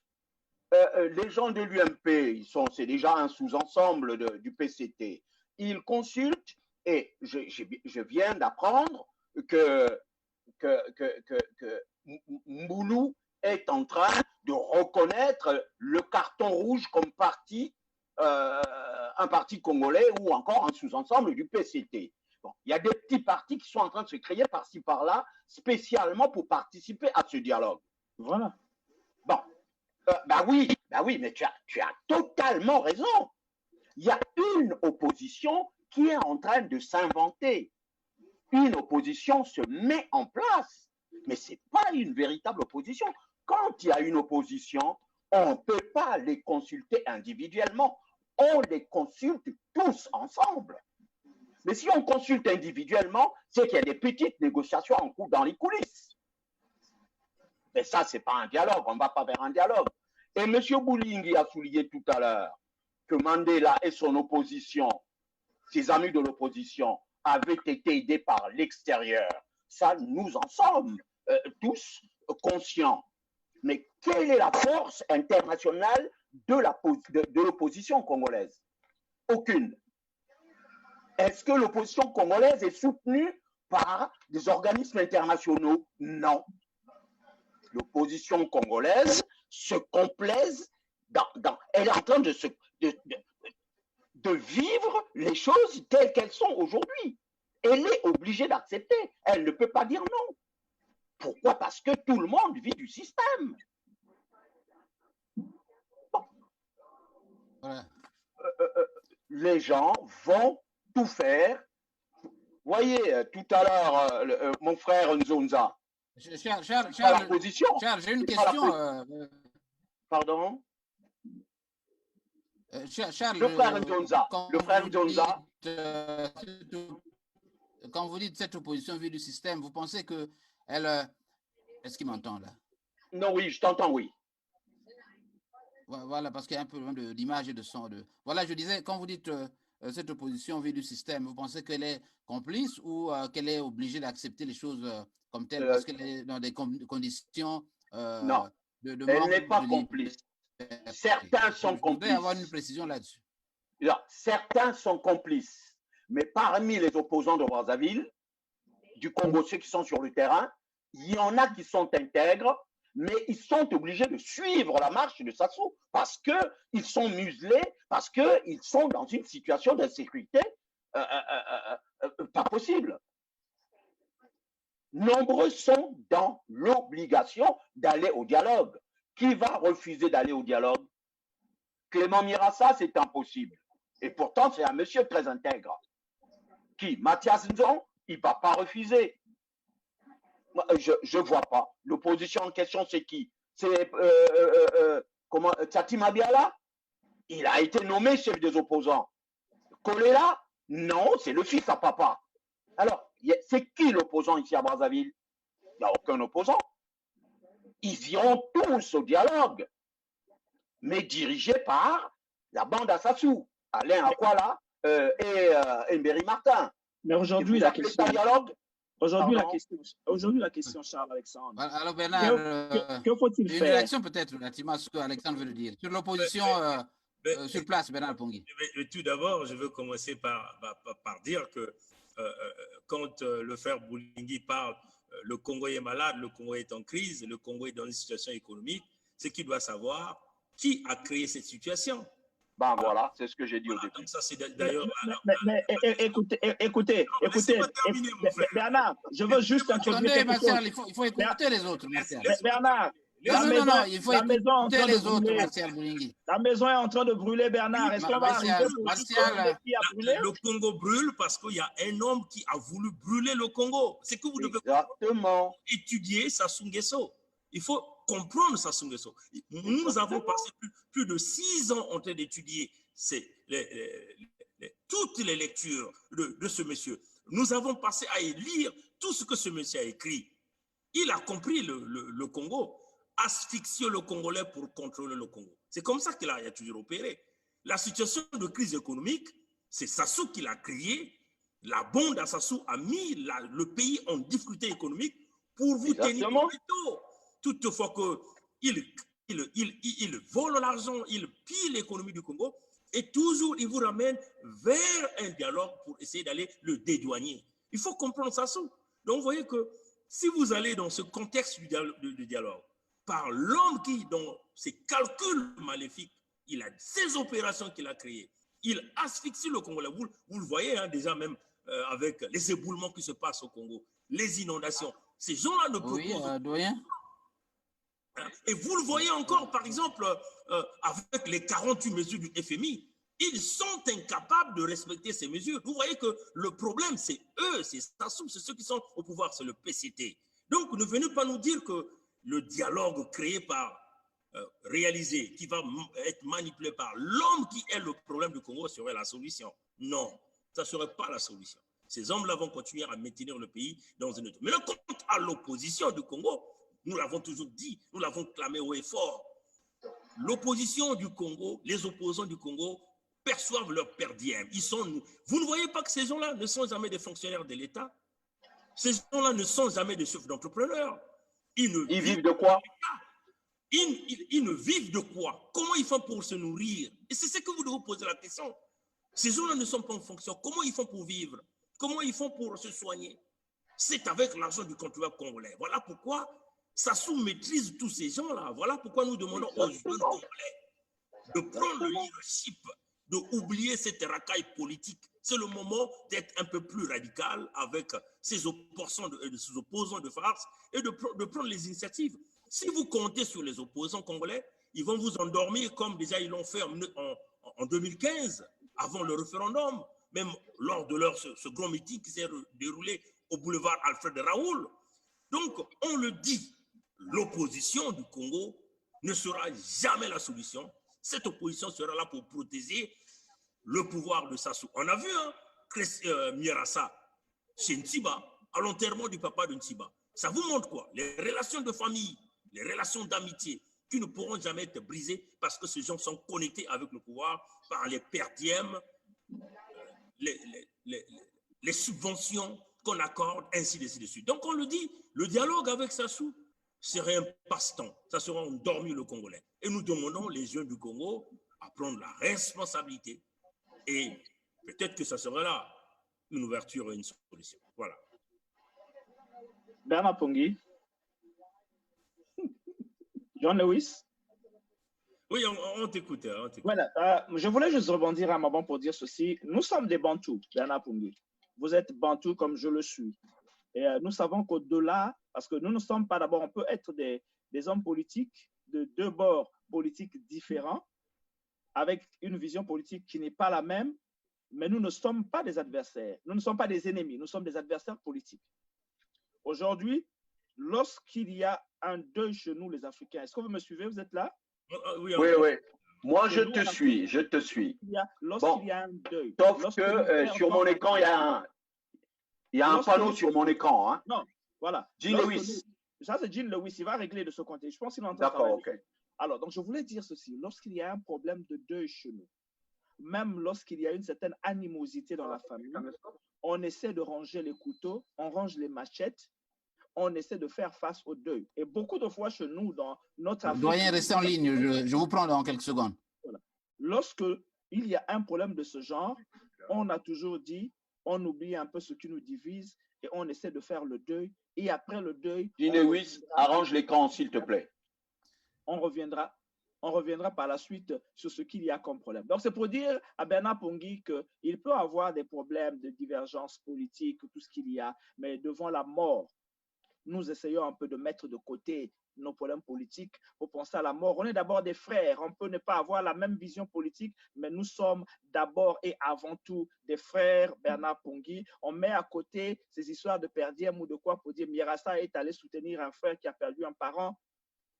les gens de l'UMP, c'est déjà un sous-ensemble du PCT. Il consulte, et je viens d'apprendre que Mboulou est en train de reconnaître le carton rouge comme parti, un parti congolais ou encore un sous-ensemble du PCT. Bon, il y a des petits partis qui sont en train de se créer par-ci par-là, spécialement pour participer à ce dialogue. Voilà. Bon, bah oui, mais tu as totalement raison. Il y a une opposition qui est en train de s'inventer. Une opposition se met en place, mais ce n'est pas une véritable opposition. Quand il y a une opposition, on ne peut pas les consulter individuellement, on les consulte tous ensemble. Mais si on consulte individuellement, c'est qu'il y a des petites négociations en cours dans les coulisses. Mais ça, ce n'est pas un dialogue, on ne va pas vers un dialogue. Et M. Boulingi a souligné tout à l'heure que Mandela et son opposition, ses amis de l'opposition, avaient été aidés par l'extérieur. Ça, nous en sommes tous conscients. Mais quelle est la force internationale de l'opposition congolaise? Aucune. Est-ce que l'opposition congolaise est soutenue par des organismes internationaux? Non. L'opposition congolaise se complaise elle est en train de vivre les choses telles qu'elles sont aujourd'hui. Elle est obligée d'accepter. Elle ne peut pas dire non. Pourquoi? Parce que tout le monde vit du système. Bon. Voilà. Les gens vont tout faire. Vous voyez, tout à l'heure, mon frère Nzonza. Charles, j'ai une question. Pardon? Charles, le frère Nzonza. Quand vous dites cette opposition vue du système, vous pensez que elle... Est-ce qu'il m'entend là? Non, oui, je t'entends, oui. Voilà, parce qu'il y a un peu d'image et de son. Voilà, je disais, quand vous dites cette opposition vue du système, vous pensez qu'elle est complice ou qu'elle est obligée d'accepter les choses comme telles parce qu'elle est dans des conditions non, elle n'est pas complice. Certains sont Je voudrais avoir une complices. précision là-dessus. Certains sont complices. Mais parmi les opposants de Brazzaville, du Congo, ceux qui sont sur le terrain, il y en a qui sont intègres, mais ils sont obligés de suivre la marche de Sassou parce qu'ils sont muselés, parce qu'ils sont dans une situation d'insécurité pas possible. Nombreux sont dans l'obligation d'aller au dialogue. Qui va refuser d'aller au dialogue? Clément Mirassa, c'est impossible. Et pourtant, c'est un monsieur très intègre. Qui? Mathias Nzon, il ne va pas refuser. Je ne vois pas. L'opposition en question, c'est qui? C'est Tati Mabiala? Il a été nommé chef des opposants. Kolela? Non, c'est le fils à papa. Alors, c'est qui l'opposant ici à Brazzaville? Il n'y a aucun opposant. Ils iront tous au dialogue, mais dirigés par la bande à Sassou, Alain Akwala et Mberi Martin. Mais aujourd'hui, la question... Aujourd'hui, la question, Charles-Alexandre. Alors, Bernard, que faut-il faire? Une réaction peut-être, relativement à ce que Alexandre veut le dire. Sur l'opposition sur place, Bernard Pongui. Tout d'abord, je veux commencer par dire que quand le frère Boulingui parle, le Congo est malade, le Congo est en crise, le Congo est dans une situation économique, c'est qu'il doit savoir qui a créé cette situation. Ben voilà, c'est ce que j'ai dit au début. Donc ça, c'est d'ailleurs... Mais écoutez, Bernard, je veux juste introduire quelque chose. Il faut écouter les autres, Martial. Bernard, non, il faut écouter les autres, Martial Boulingui. La maison est en train de brûler, Bernard. Est-ce qu'on va arriver le Congo brûle parce qu'il y a un homme qui a voulu brûler le Congo. C'est que vous devez étudier Sassou Nguesso. Il faut comprendre Sassou Nguesso. Nous avons passé plus de 6 ans en train d'étudier toutes les lectures de ce monsieur. Nous avons passé à lire tout ce que ce monsieur a écrit. Il a compris le Congo, asphyxier le Congolais pour contrôler le Congo. C'est comme ça qu'il a toujours opéré. La situation de crise économique, c'est Sassou qui l'a créé. La bande à Sassou a mis le pays en difficulté économique pour vous tenir au plutôt. Toutefois qu'il vole l'argent, il pille l'économie du Congo et toujours il vous ramène vers un dialogue pour essayer d'aller le dédouaner. Il faut comprendre Sassou. Donc vous voyez que si vous allez dans ce contexte du dialogue, par l'homme qui, dans ses calculs maléfiques, il a ces opérations qu'il a créées, il asphyxie le Congolais. Vous le voyez hein, déjà même avec les éboulements qui se passent au Congo, les inondations. Ces gens-là ne proposent doyen. Et vous le voyez encore, par exemple, avec les 48 mesures du FMI, ils sont incapables de respecter ces mesures. Vous voyez que le problème, c'est eux, c'est Sassou, c'est ceux qui sont au pouvoir, c'est le PCT. Donc, ne venez pas nous dire que le dialogue créé par, réalisé, qui va être manipulé par l'homme qui est le problème du Congo serait la solution. Non, ça ne serait pas la solution. Ces hommes-là vont continuer à maintenir le pays dans une autre. Mais quant à l'opposition du Congo, nous l'avons toujours dit, nous l'avons clamé haut et fort. L'opposition du Congo, les opposants du Congo perçoivent leur per diem. Vous ne voyez pas que ces gens-là ne sont jamais des fonctionnaires de l'État? Ces gens-là ne sont jamais des chefs d'entrepreneurs. Ils vivent de quoi? Ils ne vivent de quoi? Comment ils font pour se nourrir? Et c'est ce que vous devez vous poser la question. Ces gens-là ne sont pas en fonction. Comment ils font pour vivre? Comment ils font pour se soigner? C'est avec l'argent du contribuable congolais. Voilà pourquoi Sassou maîtrise tous ces gens-là. Voilà pourquoi nous demandons aux jeunes Congolais de prendre le leadership, d'oublier cette racaille politique. C'est le moment d'être un peu plus radical avec ces opposants de farce et de prendre les initiatives. Si vous comptez sur les opposants congolais, ils vont vous endormir comme déjà ils l'ont fait en 2015, avant le référendum, même lors de ce grand meeting qui s'est déroulé au boulevard Alfred Raoul. Donc, on le dit, l'opposition du Congo ne sera jamais la solution. Cette opposition sera là pour protéger le pouvoir de Sassou. On a vu Mirassa chez Ntiba, à l'enterrement du papa de Ntiba. Ça vous montre quoi? Les relations de famille, les relations d'amitié qui ne pourront jamais être brisées parce que ces gens sont connectés avec le pouvoir par les per diem, les subventions qu'on accorde, ainsi de suite. Donc on le dit, le dialogue avec Sassou serait un passe-temps. Ça sera endormi le Congolais. Et nous demandons les jeunes du Congo à prendre la responsabilité. Et peut-être que ça sera là une ouverture et une solution. Voilà. Bernard Pongui. John Lewis. Oui, on t'écoute. Voilà, je voulais juste rebondir un moment pour dire ceci. Nous sommes des Bantous, Bernard Pongui. Vous êtes Bantous comme je le suis. Et nous savons qu'au-delà, parce que nous ne sommes pas d'abord, on peut être des hommes politiques de deux bords politiques différents, avec une vision politique qui n'est pas la même, mais nous ne sommes pas des adversaires. Nous ne sommes pas des ennemis, nous sommes des adversaires politiques. Aujourd'hui, lorsqu'il y a un deuil chez nous, les Africains, est-ce que vous me suivez? Vous êtes là? Oui, oui. Moi, je te suis. Lorsqu'il y a un deuil. Sauf que sur mon écran, il y a un panneau sur mon écran. Hein. Non, voilà. Jean Lewis. Ça, c'est Jean Lewis. Il va régler de ce côté. Je pense qu'il entend. D'accord, ok. Alors, donc, je voulais dire ceci. Lorsqu'il y a un problème de deuil chez nous, même lorsqu'il y a une certaine animosité dans la famille, on essaie de ranger les couteaux, on range les machettes, on essaie de faire face au deuil. Et beaucoup de fois chez nous, dans notre Afrique... Doyen, restez en ligne, je vous prends dans quelques secondes. Voilà. Lorsque il y a un problème de ce genre, on a toujours dit, on oublie un peu ce qui nous divise et on essaie de faire le deuil. Et après le deuil... Jean Lewis, arrange l'écran, s'il te plaît. On reviendra par la suite sur ce qu'il y a comme problème. Donc, c'est pour dire à Bernard Pongui qu'il peut avoir des problèmes de divergence politique, tout ce qu'il y a, mais devant la mort, nous essayons un peu de mettre de côté nos problèmes politiques pour penser à la mort. On est d'abord des frères. On peut ne pas avoir la même vision politique, mais nous sommes d'abord et avant tout des frères, Bernard Pongui. On met à côté ces histoires de perdième ou de quoi pour dire Mirassa est allé soutenir un frère qui a perdu un parent.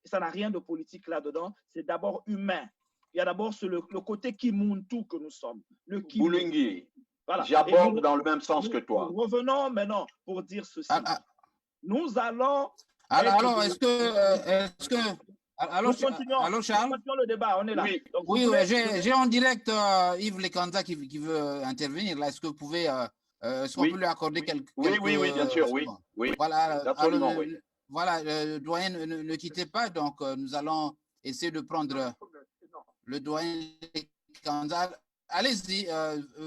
Ça n'a rien de politique là-dedans. C'est d'abord humain. Il y a d'abord le côté Kimuntu que nous sommes. Le Boulingui. Voilà. J'aborde dans le même sens que toi. Revenons maintenant pour dire ceci. Nous allons... Alors, est-ce que alors, Charles? Continuons le débat, on est là. Oui, donc, oui, j'ai en direct Yves Lekanza qui veut intervenir. Là, est-ce que vous pouvez, est-ce qu'on peut lui accorder quelques... Oui, bien sûr, oui. Voilà, absolument, alors, voilà, doyen, ne quittez pas. Donc, nous allons essayer de prendre le doyen Lekanza. Allez-y,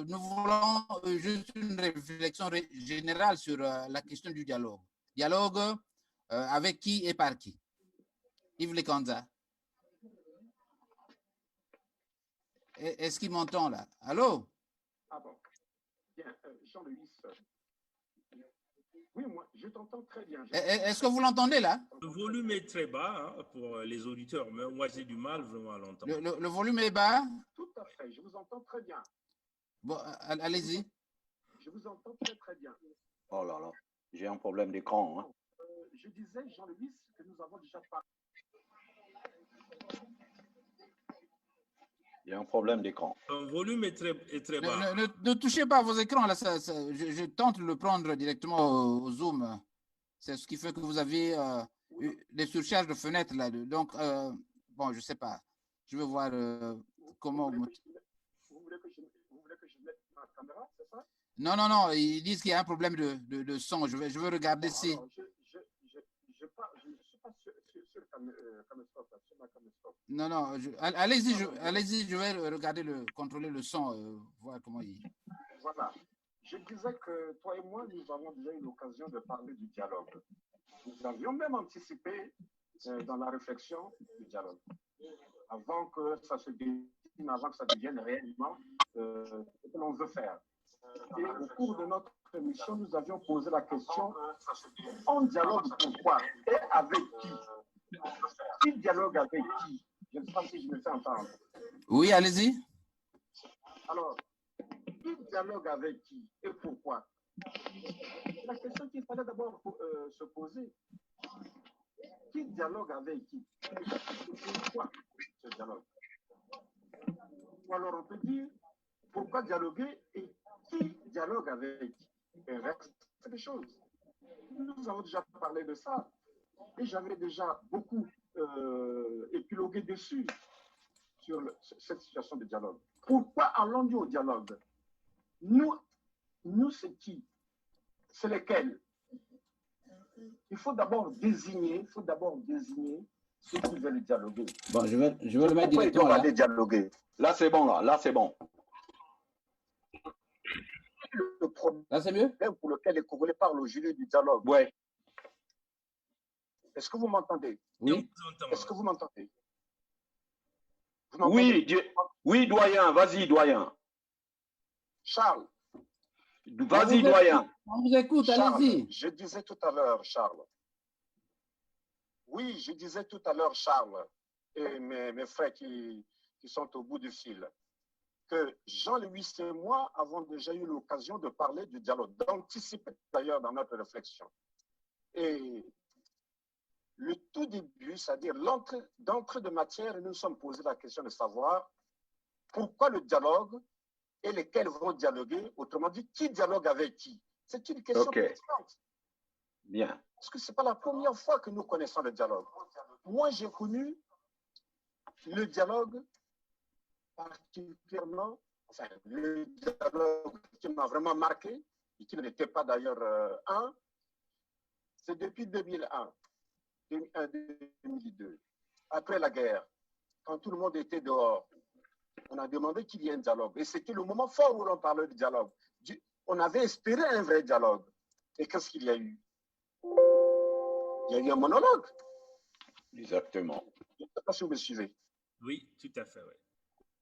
nous voulons juste une réflexion générale sur la question du dialogue. Dialogue avec qui et par qui? Yves Lekanza. Est-ce qu'il m'entend là? Allô? Ah bon. Bien, Jean-Louis. Oui, moi, je t'entends très bien. Est-ce que vous l'entendez là? Le volume est très bas hein, pour les auditeurs, mais moi j'ai du mal vraiment à l'entendre. Le volume est bas? Tout à fait, je vous entends très bien. Bon, allez-y. Je vous entends très très bien. Oh là là, j'ai un problème d'écran. Hein. Je disais, Jean-Louis, que nous avons déjà parlé. Il y a un problème d'écran. Le volume est très bas. Ne touchez pas à vos écrans. Là, je tente de le prendre directement au Zoom. C'est ce qui fait que vous avez des surcharges de fenêtres là. Donc, bon, je ne sais pas. Je vais voir comment... Vous voulez que je mette ma caméra, c'est ça? Non. Ils disent qu'il y a un problème de son. Je veux regarder si... Je ne suis pas sur ma caméscope. Non. Allez-y, je vais regarder, contrôler le son, voir comment il... Voilà. Je disais que toi et moi, nous avons déjà eu l'occasion de parler du dialogue. Nous avions même anticipé dans la réflexion du dialogue. Avant que ça se dessine, avant que ça devienne réellement ce que l'on veut faire. Et au cours de notre émission, nous avions posé la question, on dialogue pourquoi et avec qui? Qui dialogue avec qui? Je ne sais pas si je me fais entendre. Oui, allez-y. Alors, qui dialogue avec qui et pourquoi? C'est la question qu'il fallait d'abord se poser. Qui dialogue avec qui? Et pourquoi ce dialogue? Ou alors on peut dire, pourquoi dialoguer et qui dialogue avec qui? Et reste des choses. Nous avons déjà parlé de ça et j'avais déjà beaucoup épilogué dessus sur cette situation de dialogue. Pourquoi allons-nous au dialogue? Nous c'est qui? C'est lesquels? il faut d'abord désigner ceux qui veulent dialoguer. Bon, je vais le mettre Pourquoi ils directement doivent là. aller dialoguer? Là, c'est bon, là c'est bon. Le problème Là, c'est mieux? pour lequel les Congolais parlent au jury du dialogue. Ouais. Est-ce que vous m'entendez? Oui. Est-ce que vous m'entendez? Oui, oui, doyen, vas-y, doyen. Charles. Vas-y, doyen. On vous écoute, allez-y. Je disais tout à l'heure, Charles. Oui, je disais tout à l'heure, Charles, et mes frères qui sont au bout du fil, que Jean-Louis et moi avons déjà eu l'occasion de parler du dialogue, d'anticiper d'ailleurs dans notre réflexion. Et le tout début, c'est-à-dire d'entrée de matière, nous nous sommes posé la question de savoir pourquoi le dialogue et lesquels vont dialoguer, autrement dit, qui dialogue avec qui. C'est une question pertinente. Bien. Parce que ce n'est pas la première fois que nous connaissons le dialogue. Moi, j'ai connu le dialogue particulièrement, enfin, le dialogue qui m'a vraiment marqué, et qui n'était pas d'ailleurs un, c'est depuis 2001, 2002, après la guerre, quand tout le monde était dehors. On a demandé qu'il y ait un dialogue. Et c'était le moment fort où l'on parlait de dialogue. On avait espéré un vrai dialogue. Et qu'est-ce qu'il y a eu? Il y a eu un monologue. Exactement. Je ne sais pas si vous me suivez. Oui, tout à fait, oui.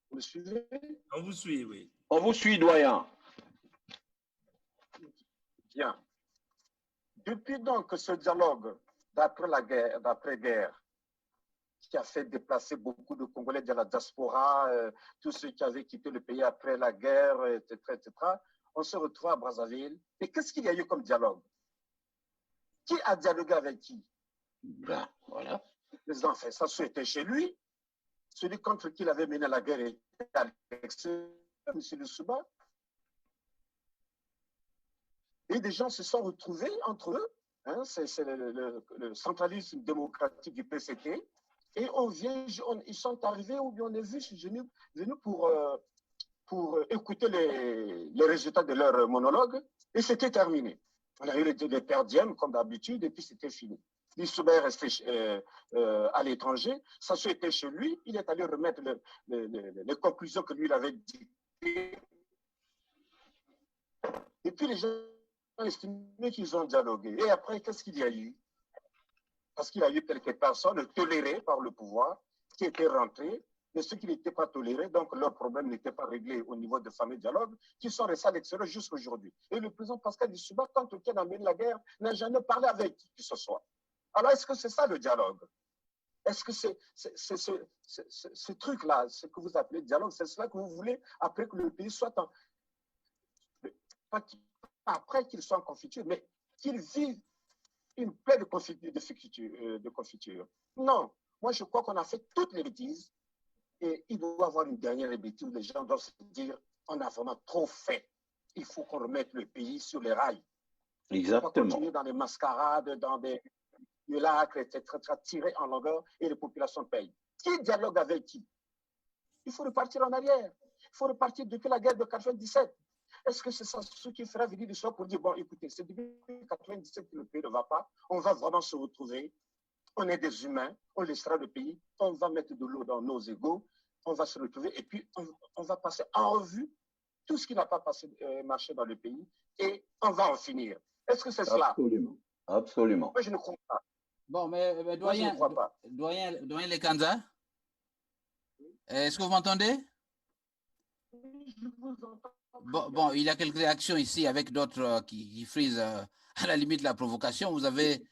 Vous me suivez? On vous suit, oui. On vous suit, doyen. Bien. Depuis donc ce dialogue d'après-guerre, qui a fait déplacer beaucoup de Congolais de la diaspora, tous ceux qui avaient quitté le pays après la guerre, etc., etc., on se retrouve à Brazzaville. Et qu'est-ce qu'il y a eu comme dialogue? Qui a dialogué avec qui? Ben, voilà. Les enfants, ça était chez lui. Celui contre qui il avait mené la guerre était Alexis, M. Lissouba. Et des gens se sont retrouvés entre eux. Hein, c'est le centralisme démocratique du PCT. Et ils sont arrivés, ou bien on est venus pour écouter les résultats de leur monologue. Et c'était terminé. On a eu les perdièmes, comme d'habitude, et puis c'était fini. Lissouba est resté à l'étranger. Sassou était chez lui. Il est allé remettre les conclusions que lui il avait dictées. Et puis les gens ont estimé qu'ils ont dialogué. Et après, qu'est-ce qu'il y a eu? Parce qu'il y a eu quelques personnes tolérées par le pouvoir qui étaient rentrées, mais ceux qui n'étaient pas tolérés, donc leur problème n'était pas réglé au niveau de fameux dialogue, qui sont restés à l'extérieur jusqu'à aujourd'hui. Et le président Pascal Lissouba, quand il a mené la guerre, n'a jamais parlé avec qui que ce soit. Alors, est-ce que c'est ça le dialogue? Est-ce que ce truc-là, ce que vous appelez dialogue, c'est cela que vous voulez après que le pays soit en... Pas après qu'il soit en confiture, mais qu'il vive une plaie de confiture. Non, moi je crois qu'on a fait toutes les bêtises et il doit y avoir une dernière bêtise où les gens doivent se dire on a vraiment trop fait. Il faut qu'on remette le pays sur les rails. Exactement. On va continuer dans des mascarades, dans des lacs, etc., tirer en longueur et les populations payent. Qui dialogue avec qui? Il faut repartir en arrière. Il faut repartir depuis la guerre de 97. Est-ce que c'est ça ce qui fera venir du soir pour dire, bon, écoutez, c'est depuis 97 que le pays ne va pas, on va vraiment se retrouver, on est des humains, on laissera le pays, on va mettre de l'eau dans nos égaux, on va se retrouver et puis on va passer en revue tout ce qui n'a pas marché dans le pays et on va en finir. Est-ce que c'est cela? Absolument. Absolument. Moi, je ne crois pas. Bon, mais doyen Lekanza, est-ce que vous m'entendez? Je vous entends. Bon, il y a quelques réactions ici avec d'autres qui frisent à la limite la provocation. Vous allez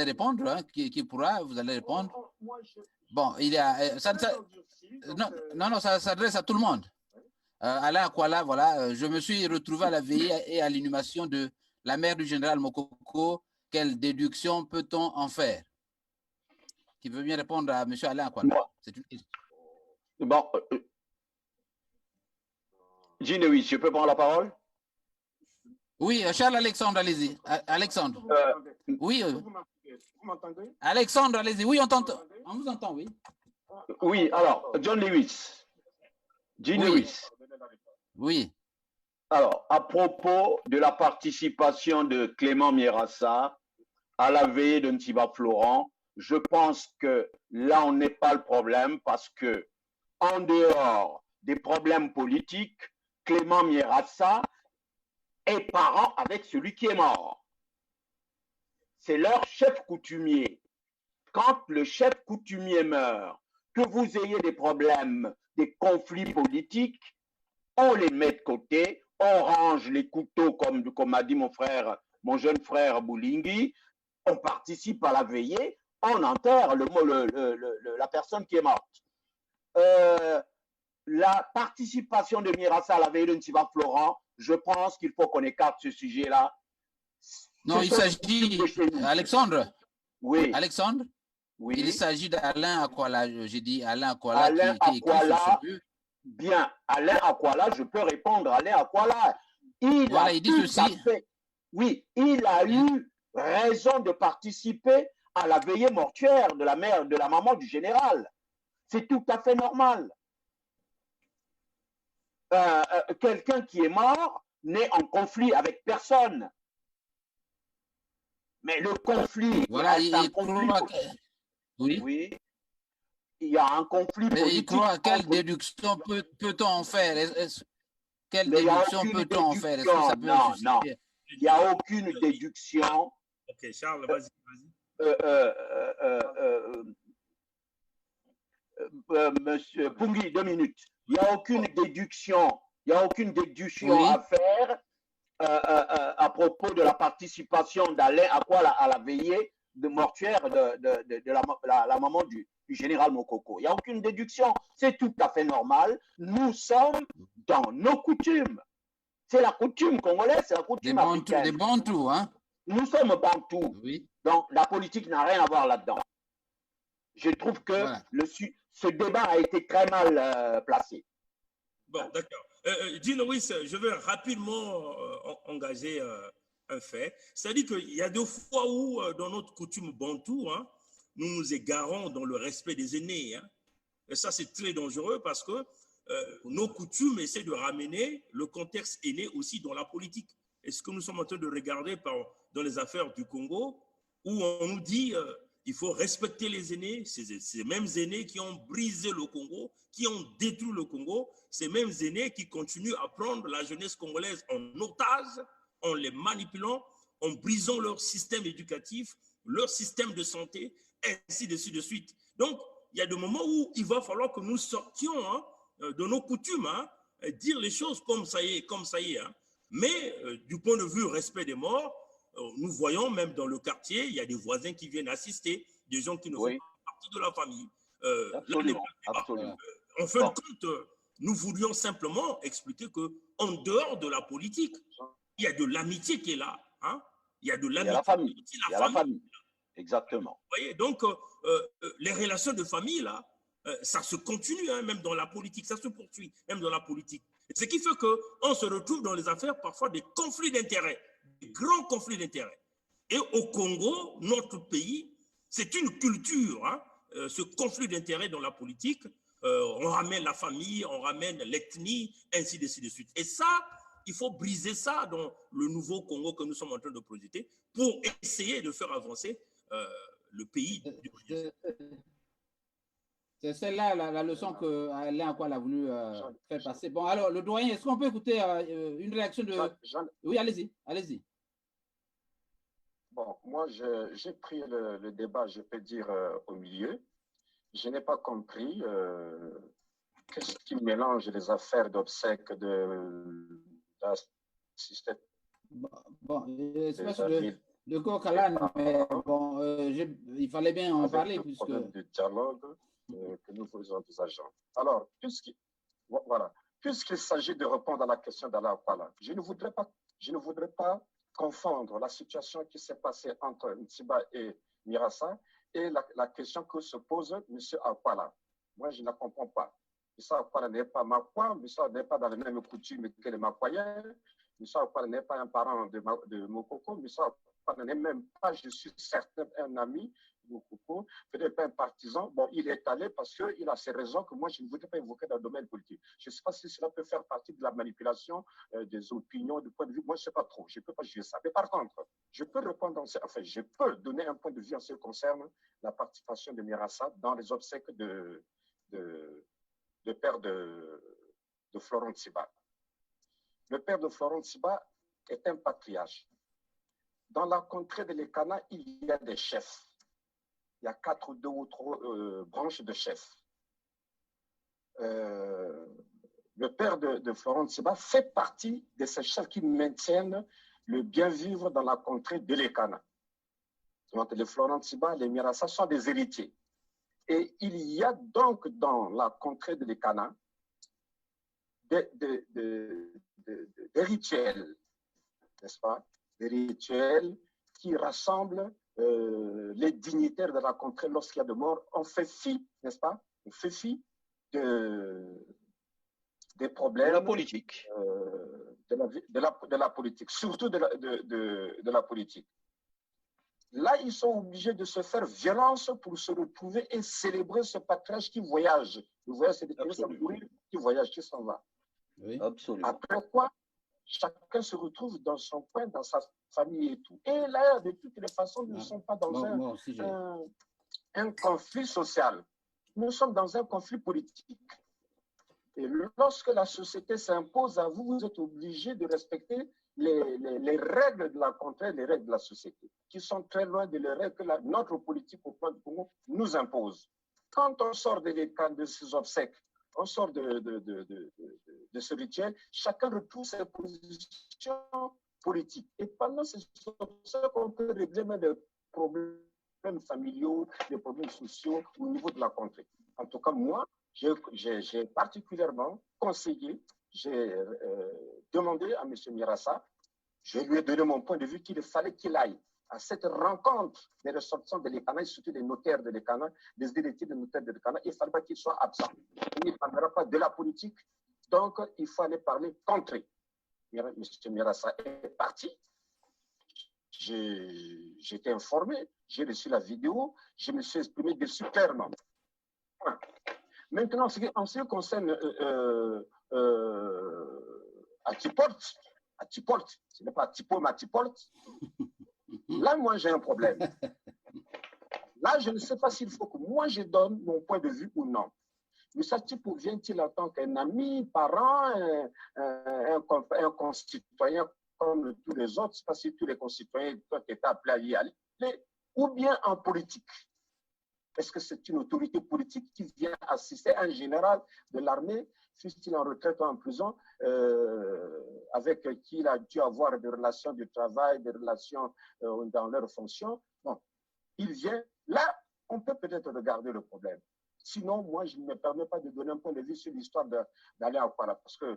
répondre, hein, qui pourra, vous allez répondre. Bon, il y a... non, ça s'adresse à tout le monde. Alain Akwala, voilà, je me suis retrouvé à la veillée et à l'inhumation de la mère du général Mokoko. Quelle déduction peut-on en faire? Qui veut bien répondre à M. Alain Akwala? C'est une question. Bon, Ginewis, je peux prendre la parole? Oui, Charles Alexandre, allez-y. Alexandre. Oui. Vous m'entendez? Alexandre, allez-y. Oui, on t'entend. On vous entend, oui. Oui, alors, John Lewis. Ginewis. Oui. Alors, à propos de la participation de Clément Mierassa à la veillée de Ntiba Florent, je pense que là, on n'est pas le problème parce que, en dehors des problèmes politiques, Clément Mierassa est parent avec celui qui est mort. C'est leur chef coutumier. Quand le chef coutumier meurt, que vous ayez des problèmes, des conflits politiques, on les met de côté, on range les couteaux, comme a dit mon jeune frère Boulingi, on participe à la veillée, on enterre la personne qui est morte. La participation de Mierassa à la veillée de Ntiba Florent, je pense qu'il faut qu'on écarte ce sujet-là. Non, il s'agit, Alexandre. Oui. Alexandre. Oui. Il s'agit d'Alain Akwala, j'ai dit Alain Akwala. Alain Akwala, qui bien, Alain Akwala, je peux répondre, Alain Akwala. Il a eu raison de participer à la veillée mortuaire de la mère, de la maman du général. C'est tout à fait normal. Quelqu'un qui est mort n'est en conflit avec personne. Mais le conflit, voilà, oui, il y a un conflit politique. Quelle déduction peut-on en faire? Quelle déduction peut-on en faire? Est-ce que ça peut non, il n'y a aucune déduction. Ok, Charles, vas-y. Monsieur Pungi, 2 minutes. Il n'y a aucune déduction. À faire à propos de la participation d'Alain Akwala à la veillée de mortuaire de la maman du général Mokoko. Il n'y a aucune déduction. C'est tout à fait normal. Nous sommes dans nos coutumes. C'est la coutume congolaise, c'est la coutume africaine. Des Bantous, hein? Nous sommes Bantous. Oui. Donc, la politique n'a rien à voir là-dedans. Je trouve que ce débat a été très mal placé. Bon, d'accord. Jean Louis, je vais rapidement engager un fait. C'est-à-dire qu'il y a des fois où, dans notre coutume bantou, hein, nous nous égarons dans le respect des aînés. Hein. Et ça, c'est très dangereux parce que nos coutumes essaient de ramener le contexte aîné aussi dans la politique. Et ce que nous sommes en train de regarder dans les affaires du Congo, où on nous dit il faut respecter les aînés, ces mêmes aînés qui ont brisé le Congo, qui ont détruit le Congo, ces mêmes aînés qui continuent à prendre la jeunesse congolaise en otage, en les manipulant, en brisant leur système éducatif, leur système de santé, ainsi de suite. Donc, il y a des moments où il va falloir que nous sortions de nos coutumes, dire les choses comme ça y est. Hein. Mais du point de vue respect des morts, nous voyons même dans le quartier, il y a des voisins qui viennent assister, des gens qui ne font pas partie de la famille. Absolument. En fin de compte, nous voulions simplement expliquer qu'en dehors de la politique, il y a de l'amitié qui est là. Hein? Il y a de l'amitié. Il y a la famille. Exactement. Vous voyez, donc, les relations de famille, là, ça se continue, hein, même dans la politique, ça se poursuit, même dans la politique. Ce qui fait qu'on se retrouve dans les affaires parfois des conflits d'intérêts, des grands conflits d'intérêts. Et au Congo, notre pays, c'est une culture, hein, ce conflit d'intérêts dans la politique. On ramène la famille, on ramène l'ethnie, ainsi de suite. Et ça, il faut briser ça dans le nouveau Congo que nous sommes en train de projeter pour essayer de faire avancer le pays. C'est celle-là, la leçon que Alain Akwala a voulu faire passer. Bon, alors, le doyen, est-ce qu'on peut écouter une réaction de... Oui, allez-y. Bon, moi, j'ai pris le débat, je peux dire, au milieu. Je n'ai pas compris qu'est-ce qui mélange les affaires d'obsèques d'assisté. Bon, espèce de coq à l'âne, mais bon, il fallait bien en parler. Le problème de dialogue que nous envisageons. Alors, puisqu'il s'agit de répondre à la question d'Alain Akwala, je ne voudrais pas confondre la situation qui s'est passée entre Ntiba et Mierassa et la question que se pose M. Akwala. Moi, je ne la comprends pas. M. Akwala n'est pas Makwa, M. n'est pas dans les mêmes coutumes que les Makwaïens, M. Akwala n'est pas un parent de Mokoko, M. Akwala n'est même pas, je suis certain, un ami de Mokoko, peut-être pas un partisan. Bon, il est allé parce qu'il a ses raisons que moi, je ne voudrais pas évoquer dans le domaine politique. Je ne sais pas si cela peut faire partie de la manipulation des opinions, du point de vue. Moi, je ne sais pas trop. Je ne peux pas juger ça. Mais par contre, Je peux répondre, enfin, je peux donner un point de vue en ce qui concerne la participation de Mirassa dans les obsèques de père de Florent Tsiba. Le père de Florent Tsiba est un patriarche. Dans la contrée de l'Ekana, il y a des chefs. Il y a 4 ou 2 ou 3 branches de chefs. Le père de Florent Tsiba fait partie de ces chefs qui maintiennent le bien vivre dans la contrée de l'Ekana. Donc, les Florent Tsiba, les Mirassa sont des héritiers. Et il y a donc dans la contrée de l'Ekana des rituels, n'est-ce pas? Des rituels qui rassemblent les dignitaires de la contrée lorsqu'il y a de mort. On fait fi, n'est-ce pas? On fait fi des problèmes. De la politique. De la politique, surtout de la politique. Là, ils sont obligés de se faire violence pour se retrouver et célébrer ce patriarche qui voyage. Le voyage, c'est qui voyage, qui s'en va. Oui. Absolument. Après quoi, chacun se retrouve dans son coin, dans sa famille et tout. Et là, de toutes les façons, nous ne sommes pas dans un conflit social. Nous sommes dans un conflit politique. Et lorsque la société s'impose à vous, vous êtes obligé de respecter les règles de la contrée, les règles de la société, qui sont très loin de les règles que notre politique au plan du Congo nous impose. Quand on sort de ces obsèques, on sort de ce rituel, chacun retrouve ses positions politiques. Et pendant ces obsèques, on peut régler même des problèmes familiaux, des problèmes sociaux au niveau de la contrée. En tout cas, moi, j'ai particulièrement conseillé, j'ai demandé à M. Mirassa, je lui ai donné mon point de vue qu'il fallait qu'il aille à cette rencontre des ressortissants de l'Ekana, surtout des notaires de l'Ekana, des héritiers des notaires de l'Ekana. Il ne fallait pas qu'il soit absent. Il ne parlera pas de la politique, donc il faut aller parler contrée. M. Mirassa est parti. J'ai été informé, j'ai reçu la vidéo, je me suis exprimé dessus clairement. Maintenant, en ce qui concerne Atiport, ce n'est pas Atipo, mais Atiport, là, moi, j'ai un problème. Là, je ne sais pas s'il faut que moi, je donne mon point de vue ou non. Mais ça, Atipo vient-il en tant qu'un ami, parent, un concitoyen comme tous les autres, c'est pas si tous les concitoyens doivent être appelés à y aller, ou bien en politique. Est-ce que c'est une autorité politique qui vient assister un général de l'armée, fût-il en retraite ou en prison, avec qui il a dû avoir des relations de travail, des relations dans leurs fonctions? Bon, il vient. Là, on peut peut-être regarder le problème. Sinon, moi, je ne me permets pas de donner un point de vue sur l'histoire d'aller à Ouattara, parce qu'il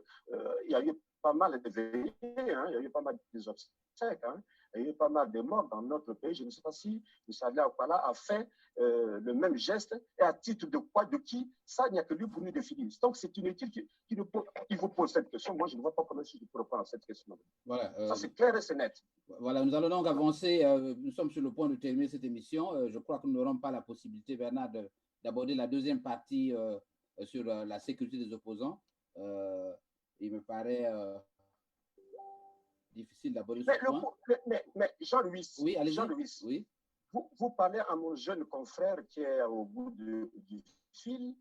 y a eu pas mal de vérités, hein, il y a eu pas mal d'obsèques, hein, il y a eu pas mal de morts dans notre pays. Je ne sais pas si M. Adlia Ouattara a fait le même geste, et à titre de quoi, de qui, ça, il n'y a que lui pour nous définir. Donc, c'est une étude qui vous pose cette question. Moi, je ne vois pas comment je peux répondre à cette question. Voilà, ça, c'est clair et c'est net. Voilà, nous allons donc avancer. Nous sommes sur le point de terminer cette émission. Je crois que nous n'aurons pas la possibilité, Bernard, d'aborder la deuxième partie sur la sécurité des opposants. Il me paraît difficile d'aborder ce point. Mais Jean-Louis, oui, Jean-Louis, oui. Vous parlez à mon jeune confrère qui est au bout du fil,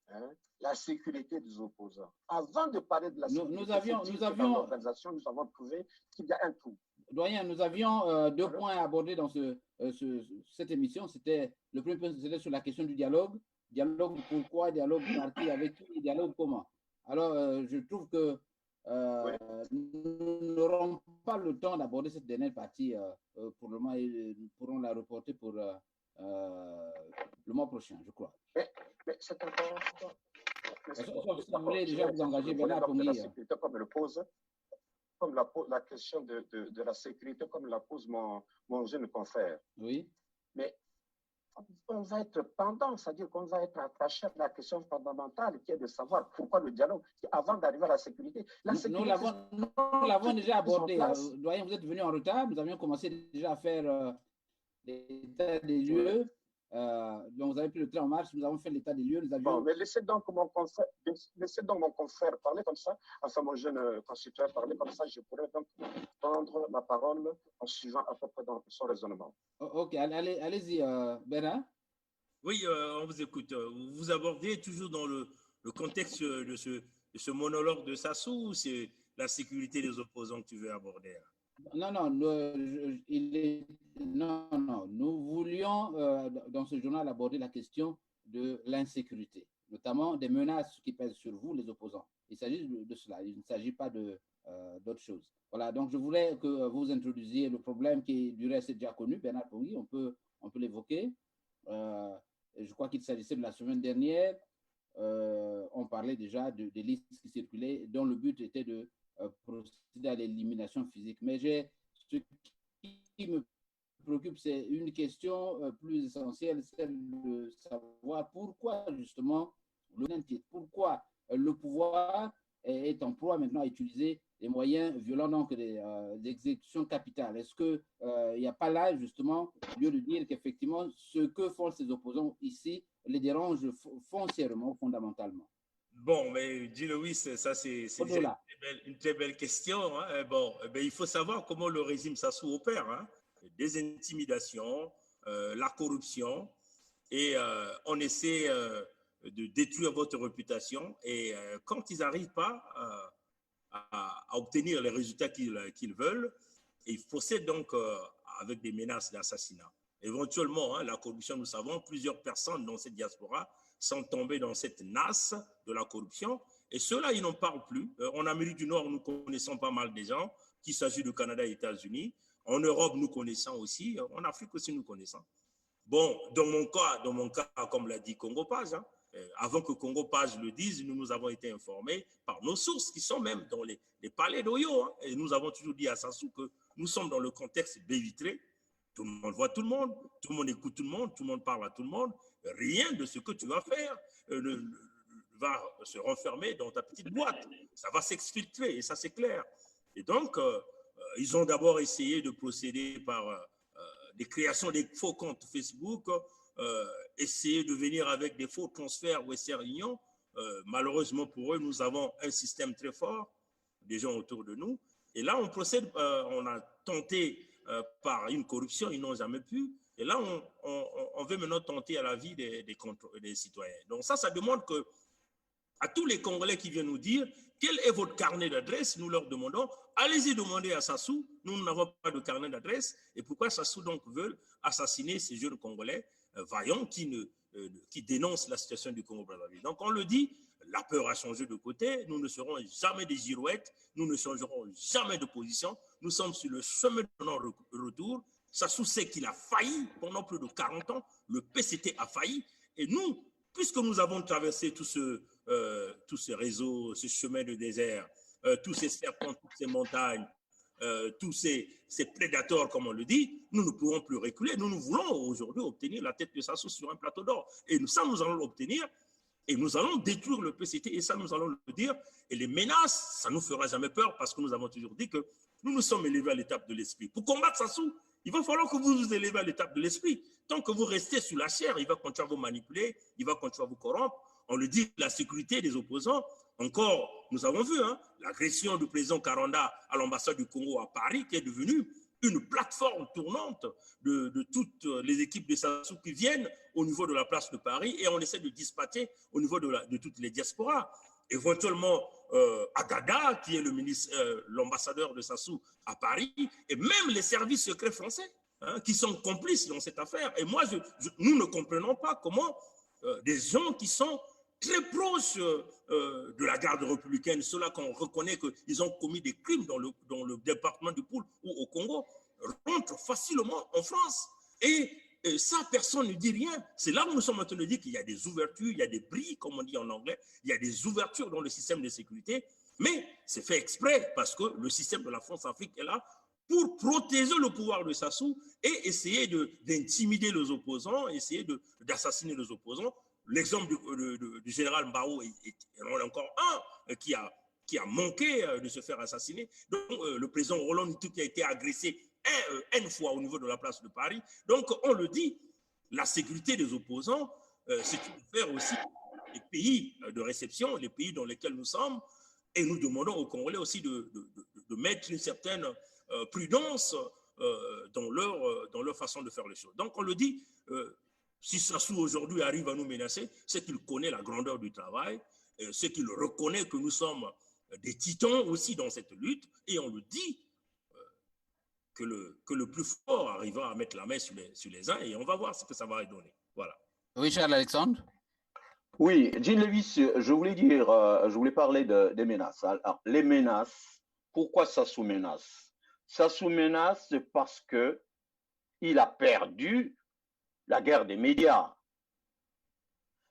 hein, la sécurité des opposants. Avant de parler de la sécurité dans l'organisation, nous avons trouvé qu'il y a un trou. Doyen, nous avions deux points à aborder dans cette émission. C'était le premier point, c'était sur la question du dialogue. Dialogue pourquoi, dialogue parti avec qui, dialogue comment. Alors, je trouve que nous n'aurons pas le temps d'aborder cette dernière partie pour le moment et nous pourrons la reporter pour le mois prochain, je crois. Mais c'est important. Si vous voulez déjà vous engager, Bernard Pongi. La sécurité, comme le pose, comme la question de la sécurité, comme la pose mon jeune confrère. Oui. Mais on va être pendant, c'est-à-dire qu'on va être attaché à la question fondamentale qui est de savoir pourquoi le dialogue, avant d'arriver à la sécurité. Nous l'avons déjà abordé. Doyen, vous êtes venu en retard. Nous avions commencé déjà à faire l'état des lieux. Donc, vous avez pris le train en marche. Nous avons fait l'état des lieux. Nous avions... Bon, mais laissez donc mon confrère parler comme ça, enfin mon jeune concitoyen parler comme ça, je pourrais donc prendre la parole en suivant à peu près son raisonnement. Ok, allez-y, Bernard. Oui, on vous écoute. Vous abordez toujours dans le contexte de ce monologue de Sassou, ou c'est la sécurité des opposants que tu veux aborder? Non, non, non, nous voulions dans ce journal aborder la question de l'insécurité, notamment des menaces qui pèsent sur vous, les opposants. Il s'agit de cela, il ne s'agit pas d'autre chose. Voilà, donc je voulais que vous introduisiez le problème qui du reste est déjà connu, Bernard Poggi, on peut l'évoquer. Je crois qu'il s'agissait de la semaine dernière, on parlait déjà des listes qui circulaient, dont le but était de procéder à l'élimination physique. Mais ce qui me préoccupe, c'est une question plus essentielle, celle de savoir pourquoi justement pourquoi le pouvoir est en proie maintenant à utiliser les moyens violents, donc des exécutions capitales. Est-ce qu'il n'y a pas là justement lieu de dire qu'effectivement ce que font ces opposants ici les dérange foncièrement, fondamentalement? Bon, mais Louis, ça c'est une très belle question. Hein. Bon, ben, il faut savoir comment le régime Sassou opère. Hein. Des intimidations, la corruption, et on essaie de détruire votre réputation. Et quand ils n'arrivent pas à obtenir les résultats qu'ils veulent, ils procèdent donc avec des menaces d'assassinat. Éventuellement, hein, la corruption, nous savons, plusieurs personnes dans cette diaspora sont tombés dans cette nasse de la corruption. Et ceux-là, ils n'en parlent plus. En Amérique du Nord, nous connaissons pas mal de gens, qu'il s'agit du Canada et des États-Unis. En Europe, nous connaissons aussi. En Afrique aussi, nous connaissons. Bon, dans mon cas, comme l'a dit Congo Page, hein, avant que Congo Page le dise, nous avons été informés par nos sources qui sont même dans les palais d'Oyo. Hein, et nous avons toujours dit à Sassou que nous sommes dans le contexte baie vitrée. Tout le monde voit tout le monde écoute tout le monde parle à tout le monde. Rien de ce que tu vas faire va se renfermer dans ta petite boîte. Ça va s'exfiltrer, et ça c'est clair. Et donc, ils ont d'abord essayé de procéder par des créations des faux comptes Facebook, essayer de venir avec des faux transferts Western Union. Malheureusement pour eux, nous avons un système très fort, des gens autour de nous. Et là, on procède, on a tenté par une corruption, ils n'ont jamais pu. Et là, on veut maintenant tenter à la vie des citoyens. Donc ça demande que à tous les Congolais qui viennent nous dire quel est votre carnet d'adresse, nous leur demandons, allez-y demander à Sassou, nous n'avons pas de carnet d'adresse, et pourquoi Sassou donc veut assassiner ces jeunes Congolais vaillants qui dénoncent la situation du Congo-Brazzaville. Donc on le dit, la peur a changé de côté, nous ne serons jamais des girouettes, nous ne changerons jamais de position, nous sommes sur le chemin de notre retour. Sassou sait qu'il a failli pendant plus de 40 ans, le PCT a failli, et nous, puisque nous avons traversé tout ce réseau, ce chemin de désert, tous ces serpents, toutes ces montagnes, tous ces prédateurs, comme on le dit, nous ne pourrons plus reculer. Nous voulons aujourd'hui obtenir la tête de Sassou sur un plateau d'or. Et ça, nous allons l'obtenir. Et nous allons détruire le PCT. Et ça, nous allons le dire. Et les menaces, ça ne nous fera jamais peur parce que nous avons toujours dit que nous nous sommes élevés à l'étape de l'esprit. Pour combattre Sassou, il va falloir que vous vous élevez à l'étape de l'esprit. Tant que vous restez sous la chair, il va continuer à vous manipuler, il va continuer à vous corrompre. On le dit, la sécurité des opposants, encore, nous avons vu l'agression du président Karanda à l'ambassade du Congo à Paris, qui est devenue une plateforme tournante de toutes les équipes de Sassou qui viennent au niveau de la place de Paris, et on essaie de dispatcher au niveau de toutes les diasporas. Éventuellement, Agada, qui est l'ambassadeur de Sassou à Paris, et même les services secrets français, qui sont complices dans cette affaire. Et moi, nous ne comprenons pas comment des gens qui sont très proches de la garde républicaine, ceux-là qu'on reconnaît qu'ils ont commis des crimes dans le département du Poul ou au Congo, rentrent facilement en France. Et ça, personne ne dit rien. C'est là où nous sommes en train de dire qu'il y a des ouvertures, il y a des brilles, comme on dit en anglais, il y a des ouvertures dans le système de sécurité, mais c'est fait exprès parce que le système de la France-Afrique est là pour protéger le pouvoir de Sassou et essayer d'intimider les opposants, essayer d'assassiner les opposants. L'exemple du général Mbao est encore un qui a manqué de se faire assassiner. Donc, le président Roland Ntou qui a été agressé une fois au niveau de la place de Paris. Donc, on le dit, la sécurité des opposants, c'est une affaire aussi des pays de réception, les pays dans lesquels nous sommes, et nous demandons aux Congolais aussi de mettre une certaine prudence dans leur leur façon de faire les choses. Donc, on le dit, si Sassou aujourd'hui arrive à nous menacer, c'est qu'il connaît la grandeur du travail, c'est qu'il reconnaît que nous sommes des titans aussi dans cette lutte, et on le dit que le plus fort arrivera à mettre la main sur les uns, et on va voir ce que ça va donner. Voilà. Oui, Charles Alexandre. Oui, Jean Lewis, je voulais parler des menaces. Alors, les menaces, pourquoi Sassou menace? Sassou menace parce que il a perdu la guerre des médias.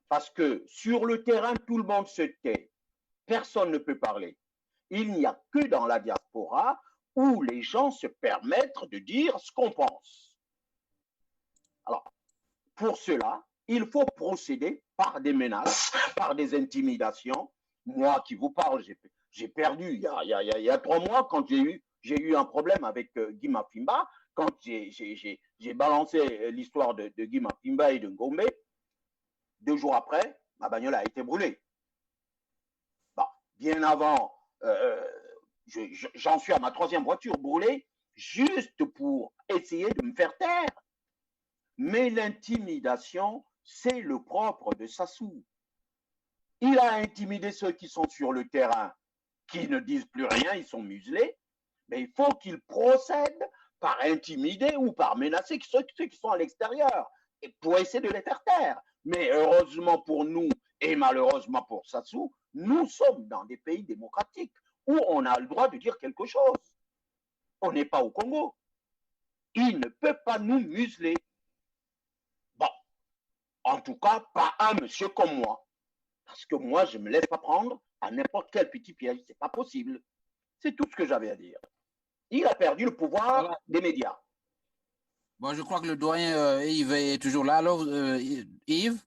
Parce que sur le terrain, tout le monde se tait. Personne ne peut parler. Il n'y a que dans la diaspora où les gens se permettent de dire ce qu'on pense. Alors, pour cela, il faut procéder par des menaces, par des intimidations. Moi qui vous parle, j'ai perdu il y a 3 mois quand j'ai eu un problème avec Guy Mafimba, quand j'ai balancé l'histoire de Guy Mafimba et de Ngombe. 2 jours après, ma bagnole a été brûlée. Bon, bien avant, j'en suis à ma 3e voiture brûlée, juste pour essayer de me faire taire. Mais l'intimidation, c'est le propre de Sassou. Il a intimidé ceux qui sont sur le terrain, qui ne disent plus rien, ils sont muselés. Mais il faut qu'il procède par intimider ou par menacer ceux qui sont à l'extérieur, pour essayer de les faire taire. Mais heureusement pour nous et malheureusement pour Sassou, nous sommes dans des pays démocratiques où on a le droit de dire quelque chose. On n'est pas au Congo. Il ne peut pas nous museler. Bon, en tout cas, pas un monsieur comme moi. Parce que moi, je ne me laisse pas prendre à n'importe quel petit piège. Ce n'est pas possible. C'est tout ce que j'avais à dire. Il a perdu le pouvoir des médias. Bon, je crois que le doyen Yves est toujours là. Alors, Yves?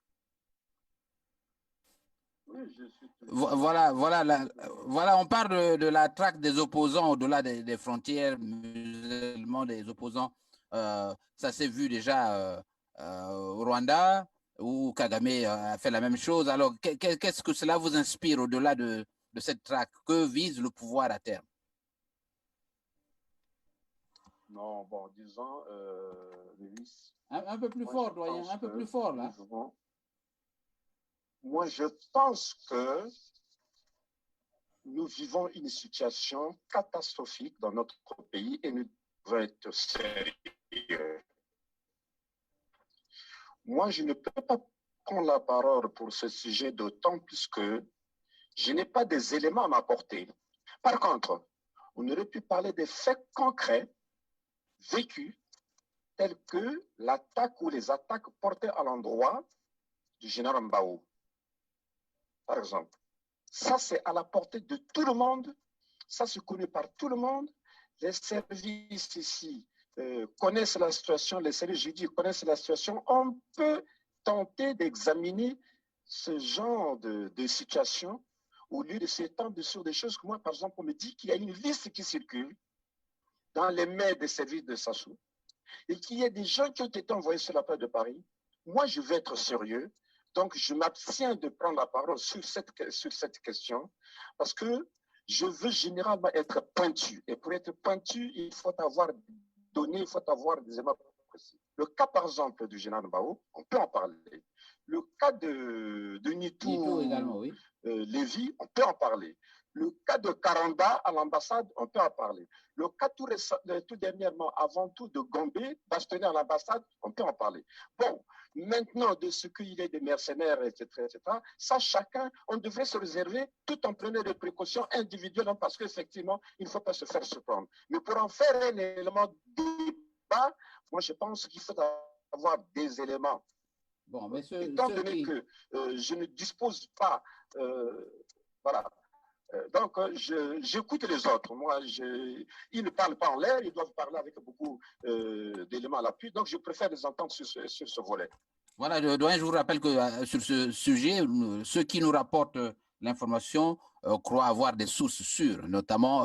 Oui, je suis Voilà, on parle de la traque des opposants au-delà des frontières musulmanes, des opposants. Ça s'est vu déjà au Rwanda, où Kagame a fait la même chose. Alors, qu'est-ce que cela vous inspire au-delà de cette traque? Que vise le pouvoir à terme? Non, bon, disons, Lewis. Un peu plus fort, doyen, un peu plus fort, là. Moi, je pense que nous vivons une situation catastrophique dans notre pays et nous devons être sérieux. Moi, je ne peux pas prendre la parole pour ce sujet, d'autant plus que je n'ai pas des éléments à m'apporter. Par contre, on aurait pu parler des faits concrets vécus, tels que l'attaque ou les attaques portées à l'endroit du général Mbao. Par exemple, ça c'est à la portée de tout le monde, ça se connaît par tout le monde. Les services ici connaissent la situation, les services juridiques connaissent la situation. On peut tenter d'examiner ce genre de situation au lieu de s'étendre sur des choses que moi, par exemple, on me dit qu'il y a une liste qui circule dans les mails des services de Sassou et qu'il y a des gens qui ont été envoyés sur la place de Paris. Moi, je veux être sérieux. Donc, je m'abstiens de prendre la parole sur cette question parce que je veux généralement être pointu. Et pour être pointu, il faut avoir donné, il faut avoir des éléments précis. Le cas, par exemple, du général Mbao, on peut en parler. Le cas de Nitou également, oui. Lévy, on peut en parler. Le cas de Karanda à l'ambassade, on peut en parler. Le cas tout dernièrement, avant tout, de Gombe, bastonné à l'ambassade, on peut en parler. Bon, maintenant, de ce qu'il est des mercenaires, etc., ça, chacun, on devrait se réserver tout en prenant des précautions individuelles, parce qu'effectivement, il ne faut pas se faire surprendre. Mais pour en faire un élément de débat, moi, je pense qu'il faut avoir des éléments. Bon, mais étant donné que je ne dispose pas, voilà. Donc, j'écoute les autres. Moi, ils ne parlent pas en l'air, ils doivent parler avec beaucoup d'éléments à l'appui. Donc, je préfère les entendre sur ce volet. Voilà, doyen, je vous rappelle que sur ce sujet, ceux qui nous rapportent l'information croient avoir des sources sûres, notamment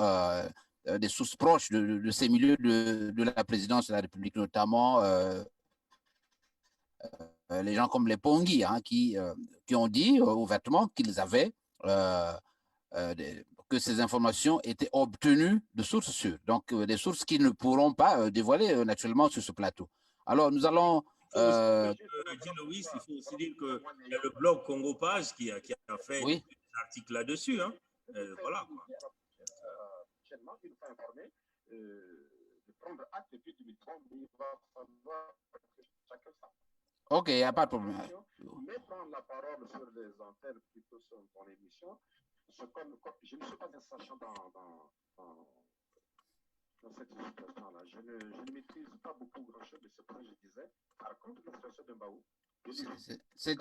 des sources proches de ces milieux de la présidence de la République, notamment les gens comme les Pongui, hein, qui ont dit ouvertement qu'ils avaient que ces informations étaient obtenues de sources sûres, donc des sources qui ne pourront pas dévoiler naturellement sur ce plateau. Alors, nous allons... Jean Louis, il faut aussi dire qu'il y a le blog Congo Page qui a fait oui. un article là-dessus. Hein. Voilà. Prochainement, il faut informer de prendre acte depuis 2030, mais il va falloir que chacun sache. Ok, il n'y a pas de problème. Mais prendre la parole sur les antennes plutôt sur ton émission, je ne suis pas un sachant dans cette situation-là. Je ne maîtrise pas beaucoup grand-chose de ce que je disais. Par contre, la situation de Mbaou, c'est ça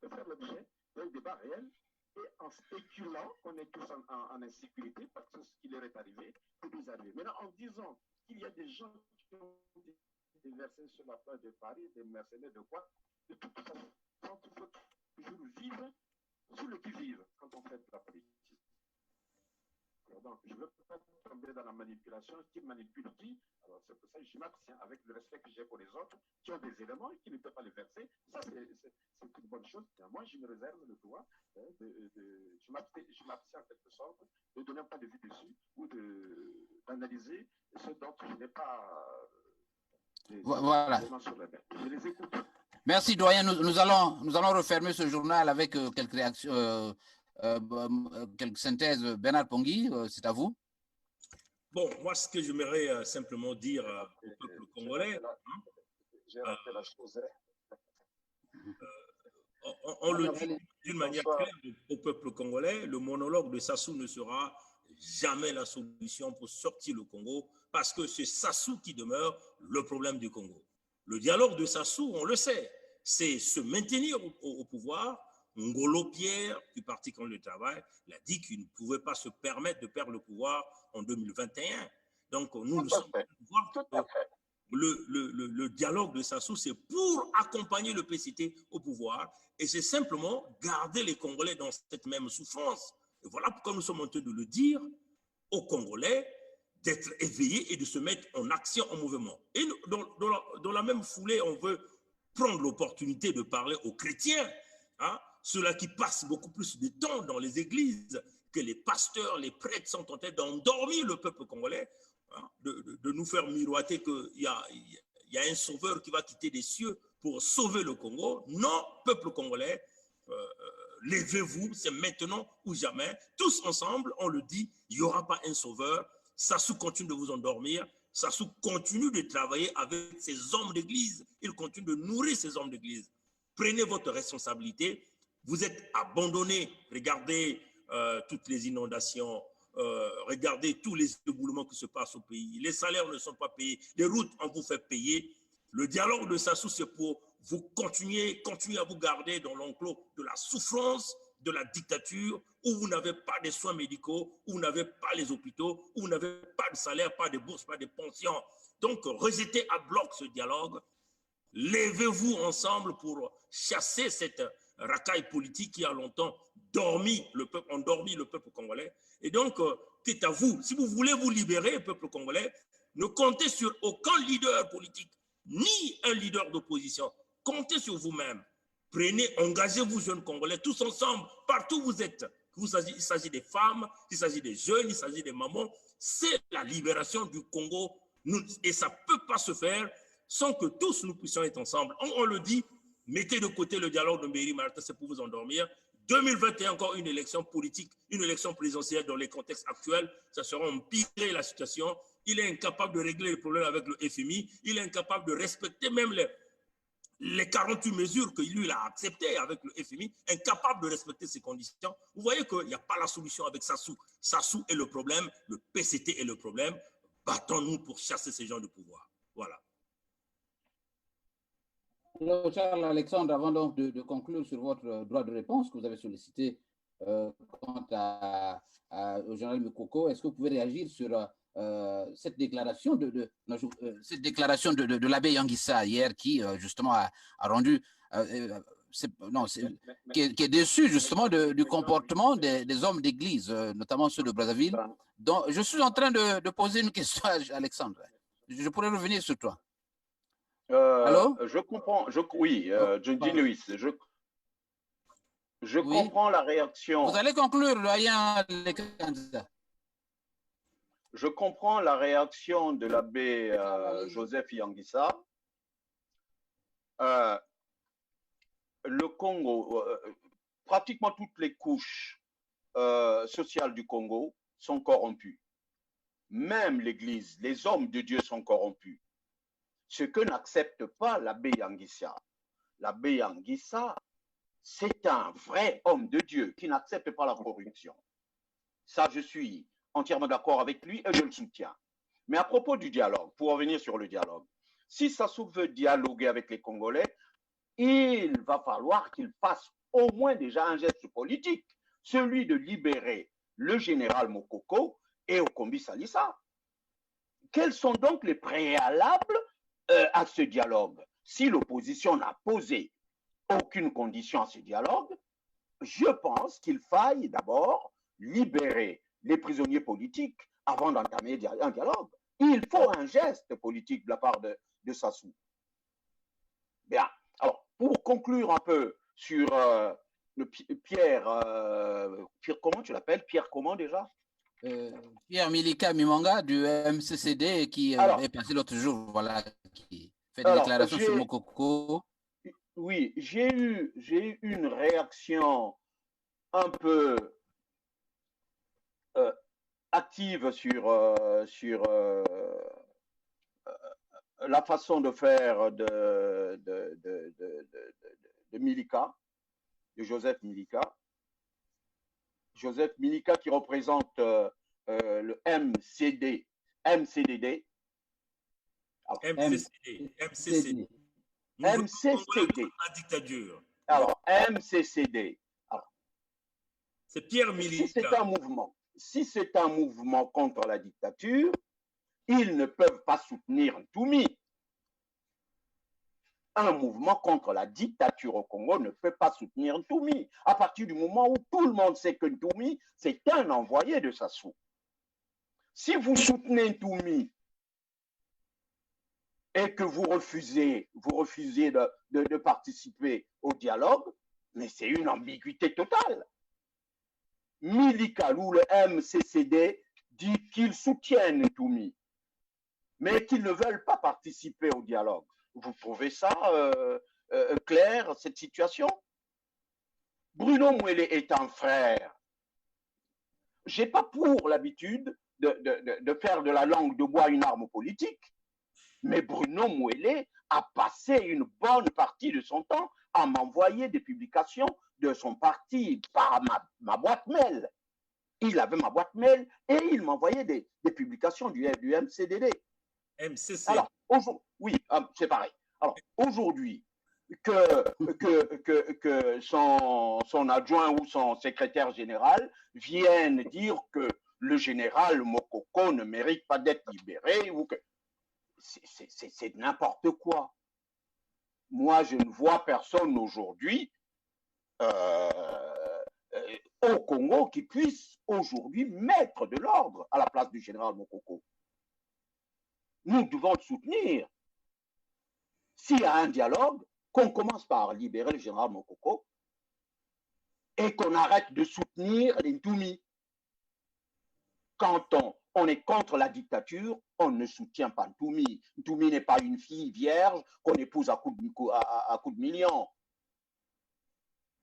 peut faire l'objet d'un débat réel et en spéculant qu'on est tous en insécurité parce que ce qui leur est arrivé peut nous arriver. Maintenant, en disant qu'il y a des gens qui ont été versés sur la plage de Paris, des mercenaires de quoi, de toute façon, il faut toujours vivre sous le qui-vive quand on fait de la politique. Donc, je ne veux pas tomber dans la manipulation. Qui manipule qui? Alors, c'est pour ça que je m'abstiens avec le respect que j'ai pour les autres qui ont des éléments et qui ne peuvent pas les verser. Ça, c'est une bonne chose. Moi, je me réserve le droit je m'abstiens en quelque sorte de donner un point de vue dessus ou d'analyser ce dont je n'ai pas voilà. sur la main. Je les écoute. Merci, doyen. Nous allons refermer ce journal avec quelques réactions. Quelques synthèses. Bernard Pongui, c'est à vous. Bon, moi, ce que j'aimerais simplement dire au peuple congolais, on le dit d'une manière claire au peuple congolais, le monologue de Sassou ne sera jamais la solution pour sortir le Congo, parce que c'est Sassou qui demeure le problème du Congo. Le dialogue de Sassou, on le sait, c'est se maintenir au pouvoir. Ngolo Pierre, du parti contre le travail, l'a dit qu'il ne pouvait pas se permettre de perdre le pouvoir en 2021. Donc, nous sommes le dialogue de Sassou, c'est pour accompagner le PCT au pouvoir, et c'est simplement garder les Congolais dans cette même souffrance. Et voilà pourquoi nous sommes en train de le dire aux Congolais, d'être éveillés et de se mettre en action, en mouvement. Et dans la même foulée, on veut prendre l'opportunité de parler aux chrétiens, hein, ceux-là qui passent beaucoup plus de temps dans les églises, que les pasteurs, les prêtres sont en train d'endormir le peuple congolais, hein, de nous faire miroiter qu'il y a un sauveur qui va quitter les cieux pour sauver le Congo. Non, peuple congolais, levez-vous, c'est maintenant ou jamais. Tous ensemble, on le dit, il n'y aura pas un sauveur. Sassou continue de vous endormir. Sassou continue de travailler avec ses hommes d'église. Il continue de nourrir ses hommes d'église. Prenez votre responsabilité. Vous êtes abandonnés. Regardez toutes les inondations. Regardez tous les éboulements qui se passent au pays. Les salaires ne sont pas payés. Les routes, on vous fait payer. Le dialogue de Sassou, c'est pour vous continuer à vous garder dans l'enclos de la souffrance, de la dictature, où vous n'avez pas de soins médicaux, où vous n'avez pas les hôpitaux, où vous n'avez pas de salaire, pas de bourse, pas de pension. Donc, rejetez à bloc ce dialogue. Levez-vous ensemble pour chasser cette racaille politique qui a longtemps endormi le peuple congolais. Et donc, c'est à vous. Si vous voulez vous libérer, peuple congolais, ne comptez sur aucun leader politique, ni un leader d'opposition. Comptez sur vous-même. Prenez, engagez-vous, jeunes Congolais, tous ensemble, partout où vous êtes. Il s'agit des femmes, il s'agit des jeunes, il s'agit des mamans. C'est la libération du Congo. Et ça ne peut pas se faire sans que tous nous puissions être ensemble. On le dit, mettez de côté le dialogue de Mbéry Martin, c'est pour vous endormir. 2021, encore une élection politique, une élection présidentielle dans les contextes actuels, ça sera empirer la situation. Il est incapable de régler les problèmes avec le FMI. Il est incapable de respecter même les 48 mesures que lui a acceptées avec le FMI, incapable de respecter ces conditions. Vous voyez qu'il n'y a pas la solution avec Sassou. Sassou est le problème, le PCT est le problème. Battons-nous pour chasser ces gens de pouvoir. Voilà. Alors, Charles Alexandre, avant donc de conclure sur votre droit de réponse que vous avez sollicité quant au général Mukoko, est-ce que vous pouvez réagir sur cette déclaration de l'abbé Yangissa hier qui justement a rendu qui est déçu justement du comportement des hommes d'église, notamment ceux de Brazzaville. Donc, je suis en train de poser une question à Alexandre. Je pourrais revenir sur toi. Allô? Je comprends, oui, Jean Louis, je comprends la réaction. Vous allez conclure, doyen. Je comprends la réaction de l'abbé Joseph Yangissa, le Congo, pratiquement toutes les couches sociales du Congo sont corrompues. Même l'Église, les hommes de Dieu sont corrompus. Ce que n'accepte pas l'abbé Yanguissa. L'abbé Yanguissa, c'est un vrai homme de Dieu qui n'accepte pas la corruption. Ça, je suis entièrement d'accord avec lui et je le soutiens. Mais à propos du dialogue, pour revenir sur le dialogue, si Sassou veut dialoguer avec les Congolais, il va falloir qu'il fasse au moins déjà un geste politique, celui de libérer le général Mokoko et Okombi Salissa. Quels sont donc les préalables à ce dialogue? Si l'opposition n'a posé aucune condition à ce dialogue, je pense qu'il faille d'abord libérer les prisonniers politiques avant d'entamer un dialogue. Il faut un geste politique de la part de Sassou. Bien. Alors, pour conclure un peu sur Pierre, comment tu l'appelles? Pierre comment déjà? Pierre Milika Mimanga du MCCD qui est passé l'autre jour, voilà, qui fait des déclarations sur Mokoko. Oui, j'ai eu une réaction un peu active sur la façon de faire de Milika, de Joseph Milika. Joseph Milika qui représente le MCDD. Alors, MCCD. MCCD. La dictature. Alors, MCCD. C'est Pierre Milika. Si c'est un mouvement contre la dictature, ils ne peuvent pas soutenir Ntoumi. Un mouvement contre la dictature au Congo ne peut pas soutenir Ntoumi. À partir du moment où tout le monde sait que Ntoumi, c'est un envoyé de Sassou. Si vous soutenez Ntoumi et que vous refusez de participer au dialogue, mais c'est une ambiguïté totale. Milika ou le MCCD dit qu'ils soutiennent Ntoumi, mais qu'ils ne veulent pas participer au dialogue. Vous trouvez ça clair, cette situation? Bruno Mouele est un frère. Je n'ai pas pour l'habitude de faire de la langue de bois une arme politique, mais Bruno Mouele a passé une bonne partie de son temps à m'envoyer des publications de son parti par ma boîte mail. Il avait ma boîte mail et il m'envoyait des publications du MCDD. MCC. Alors, oui, c'est pareil. Alors, aujourd'hui, que son adjoint ou son secrétaire général viennent dire que le général Mokoko ne mérite pas d'être libéré, ou que c'est n'importe quoi. Moi, je ne vois personne aujourd'hui au Congo qui puisse aujourd'hui mettre de l'ordre à la place du général Mokoko. Nous devons le soutenir. S'il y a un dialogue, qu'on commence par libérer le général Mokoko et qu'on arrête de soutenir les Ntoumi. Quand on est contre la dictature, on ne soutient pas Ntoumi. Ntoumi n'est pas une fille vierge qu'on épouse à coup de millions.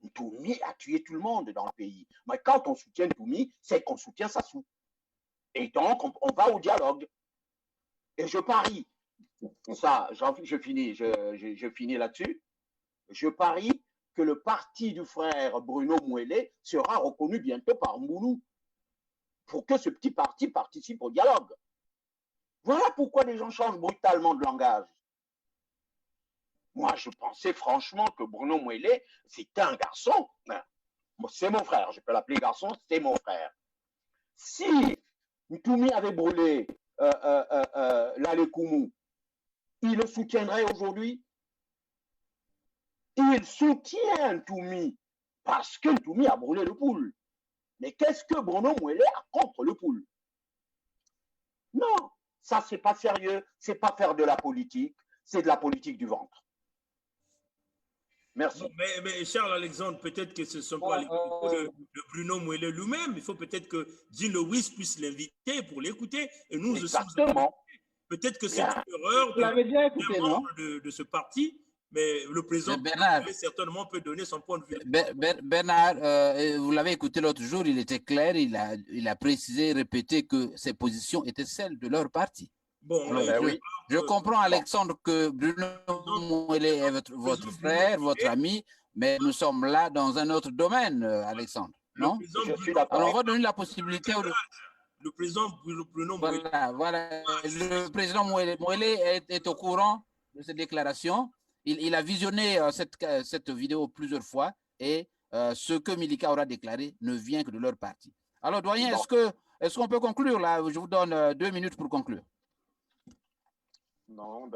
Ntoumi a tué tout le monde dans le pays. Mais quand on soutient Ntoumi, c'est qu'on soutient Sassou. Et donc, on va au dialogue. Et je parie, ça, je finis là-dessus, je parie que le parti du frère Bruno Mouele sera reconnu bientôt par Mboulou pour que ce petit parti participe au dialogue. Voilà pourquoi les gens changent brutalement de langage. Moi, je pensais franchement que Bruno Mouele, c'était un garçon. C'est mon frère, je peux l'appeler garçon, c'est mon frère. Si Ntoumi avait brûlé l'Alekumu, il le soutiendrait aujourd'hui? Il soutient Ntoumi parce que Ntoumi a brûlé le poule. Mais qu'est-ce que Bruno Mouele a contre le poule? Non, ça c'est pas sérieux, c'est pas faire de la politique, c'est de la politique du ventre. Merci. Non, mais Charles-Alexandre, peut-être que ce ne sont pas les propos de Bruno Mouele lui-même. Il faut peut-être que Jean Lewis puisse l'inviter pour l'écouter. Et nous aussi, exactement. Peut-être que c'est une erreur Vous l'avez déjà écouté, non? de ce parti, Mais le président Bernard, certainement peut donner son point de vue. Bernard, vous l'avez écouté l'autre jour, il était clair, il a précisé, répété que ses positions étaient celles de leur parti. Bon, Alors, je comprends, Alexandre, que Bruno Mouelé est votre frère, votre ami, mais nous sommes là dans un autre domaine, Alexandre. Non? Je suis d'accord. Alors, on va donner la possibilité au... Le président Bruno Mouelé. Voilà. Le président Mouelé est au courant de cette déclaration. Il a visionné cette vidéo plusieurs fois et ce que Milika aura déclaré ne vient que de leur parti. Alors, doyen, est-ce qu'on peut conclure là? Je vous donne 2 minutes pour conclure. Non,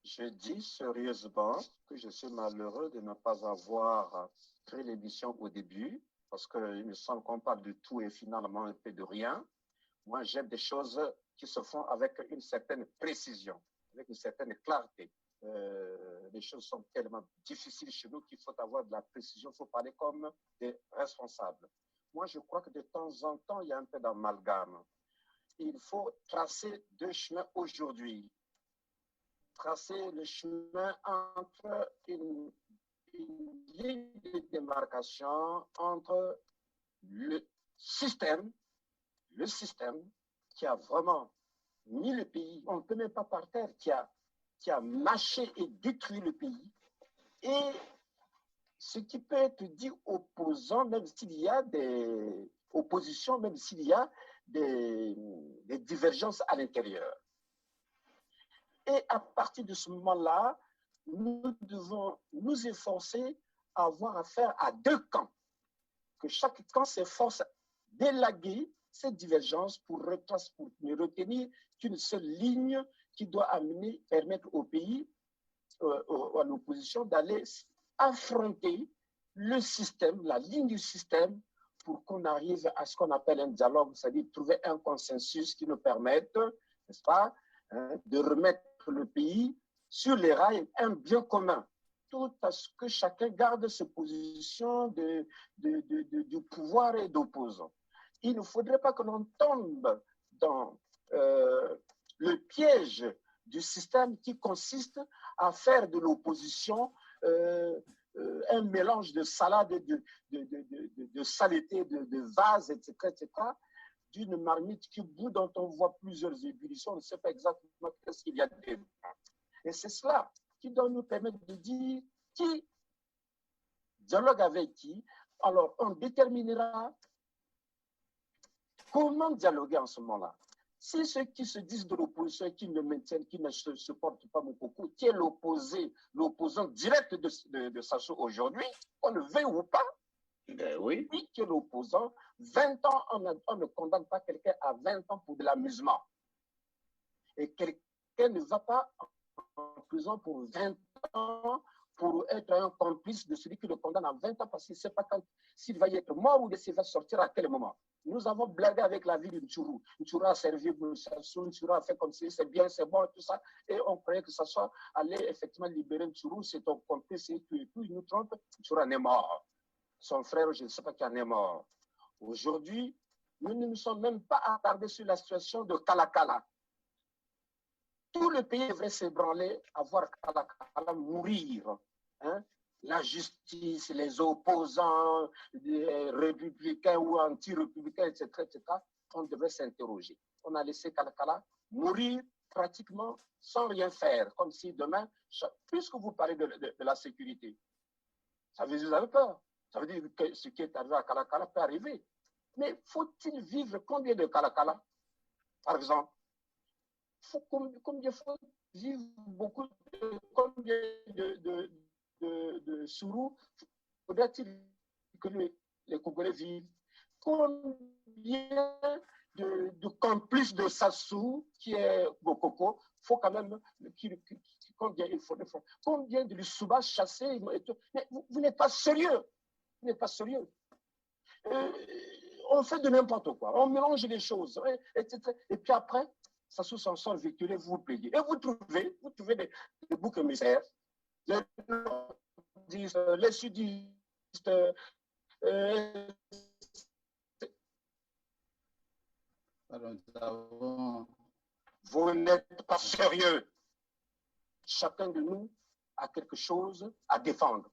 je dis sérieusement que je suis malheureux de ne pas avoir créé l'émission au début, parce qu'il me semble qu'on parle de tout et finalement un peu de rien. Moi, j'aime des choses qui se font avec une certaine précision, avec une certaine clarté. Les choses sont tellement difficiles chez nous qu'il faut avoir de la précision, il faut parler comme des responsables. Moi, je crois que de temps en temps, il y a un peu d'amalgame. Il faut tracer 2 chemins aujourd'hui. Tracer le chemin entre une ligne de démarcation entre le système qui a vraiment mis le pays, on ne peut même pas par terre, qui a mâché et détruit le pays, et ce qui peut être dit opposant, même s'il y a des oppositions, même s'il y a des divergences à l'intérieur. Et à partir de ce moment-là, nous devons nous efforcer à avoir affaire à 2 camps, que chaque camp s'efforce d'élaguer ces divergences pour ne retenir qu'une seule ligne qui doit permettre au pays, à l'opposition, d'aller affronter le système, la ligne du système, pour qu'on arrive à ce qu'on appelle un dialogue, c'est-à-dire trouver un consensus qui nous permette, n'est-ce pas, de remettre le pays sur les rails, un bien commun, tout à ce que chacun garde ses positions de pouvoir et d'opposant. Il ne faudrait pas que l'on tombe dans le piège du système qui consiste à faire de l'opposition un mélange de salade, de saleté, de vase, etc., d'une marmite qui bout dont on voit plusieurs ébullitions, on ne sait pas exactement ce qu'il y a dedans. Et c'est cela qui doit nous permettre de dire qui dialogue avec qui. Alors, on déterminera comment dialoguer en ce moment-là. Si ceux qui se disent de l'opposition et qui ne maintiennent, qui ne se supportent pas Mokoko, qui est l'opposant direct de Sassou aujourd'hui, on ne veuille ou pas, oui, qui est l'opposant, 20 ans, on ne condamne pas quelqu'un à 20 ans pour de l'amusement. Et quelqu'un ne va pas en prison pour 20 ans pour être un complice de celui qui le condamne à 20 ans parce qu'il ne sait pas s'il va y être mort ou s'il va sortir à quel moment. Nous avons blagué avec la vie de Ntchourou. Ntchourou a servi pour Sassou, Ntchourou a fait comme si c'est bien, c'est bon, tout ça. Et on croyait que ça soit allé effectivement libérer Ntchourou, c'est ton complice et tout. Il nous trompe, Ntchourou en est mort. Son frère, je ne sais pas qui en est mort. Aujourd'hui, nous ne nous sommes même pas attardés sur la situation de Kalakala. Tout le pays devrait s'ébranler à voir Kalakala mourir. Hein? La justice, les opposants, les républicains ou anti-républicains, etc., on devrait s'interroger. On a laissé Kalakala mourir pratiquement sans rien faire, comme si demain, puisque vous parlez de la sécurité, ça veut dire que vous avez peur. Ça veut dire que ce qui est arrivé à Kalakala peut arriver. Mais faut-il vivre combien de Kalakala, par exemple? Combien faut vivre beaucoup combien de Sourou faudrait-il que les Congolais vivent? Combien de complices de Sassou, qui est Bokoko, faut quand même combien il faudrait faire? Combien de Lusuba chassés? Mais vous n'êtes pas sérieux. Vous n'êtes pas sérieux. On fait de n'importe quoi. On mélange les choses, etc. Et puis après, Sassou s'en sort victorieux, vous payez. Et vous trouvez des boucs émissaires, les sudistes, vous n'êtes pas sérieux. chacun de nous a quelque chose à défendre,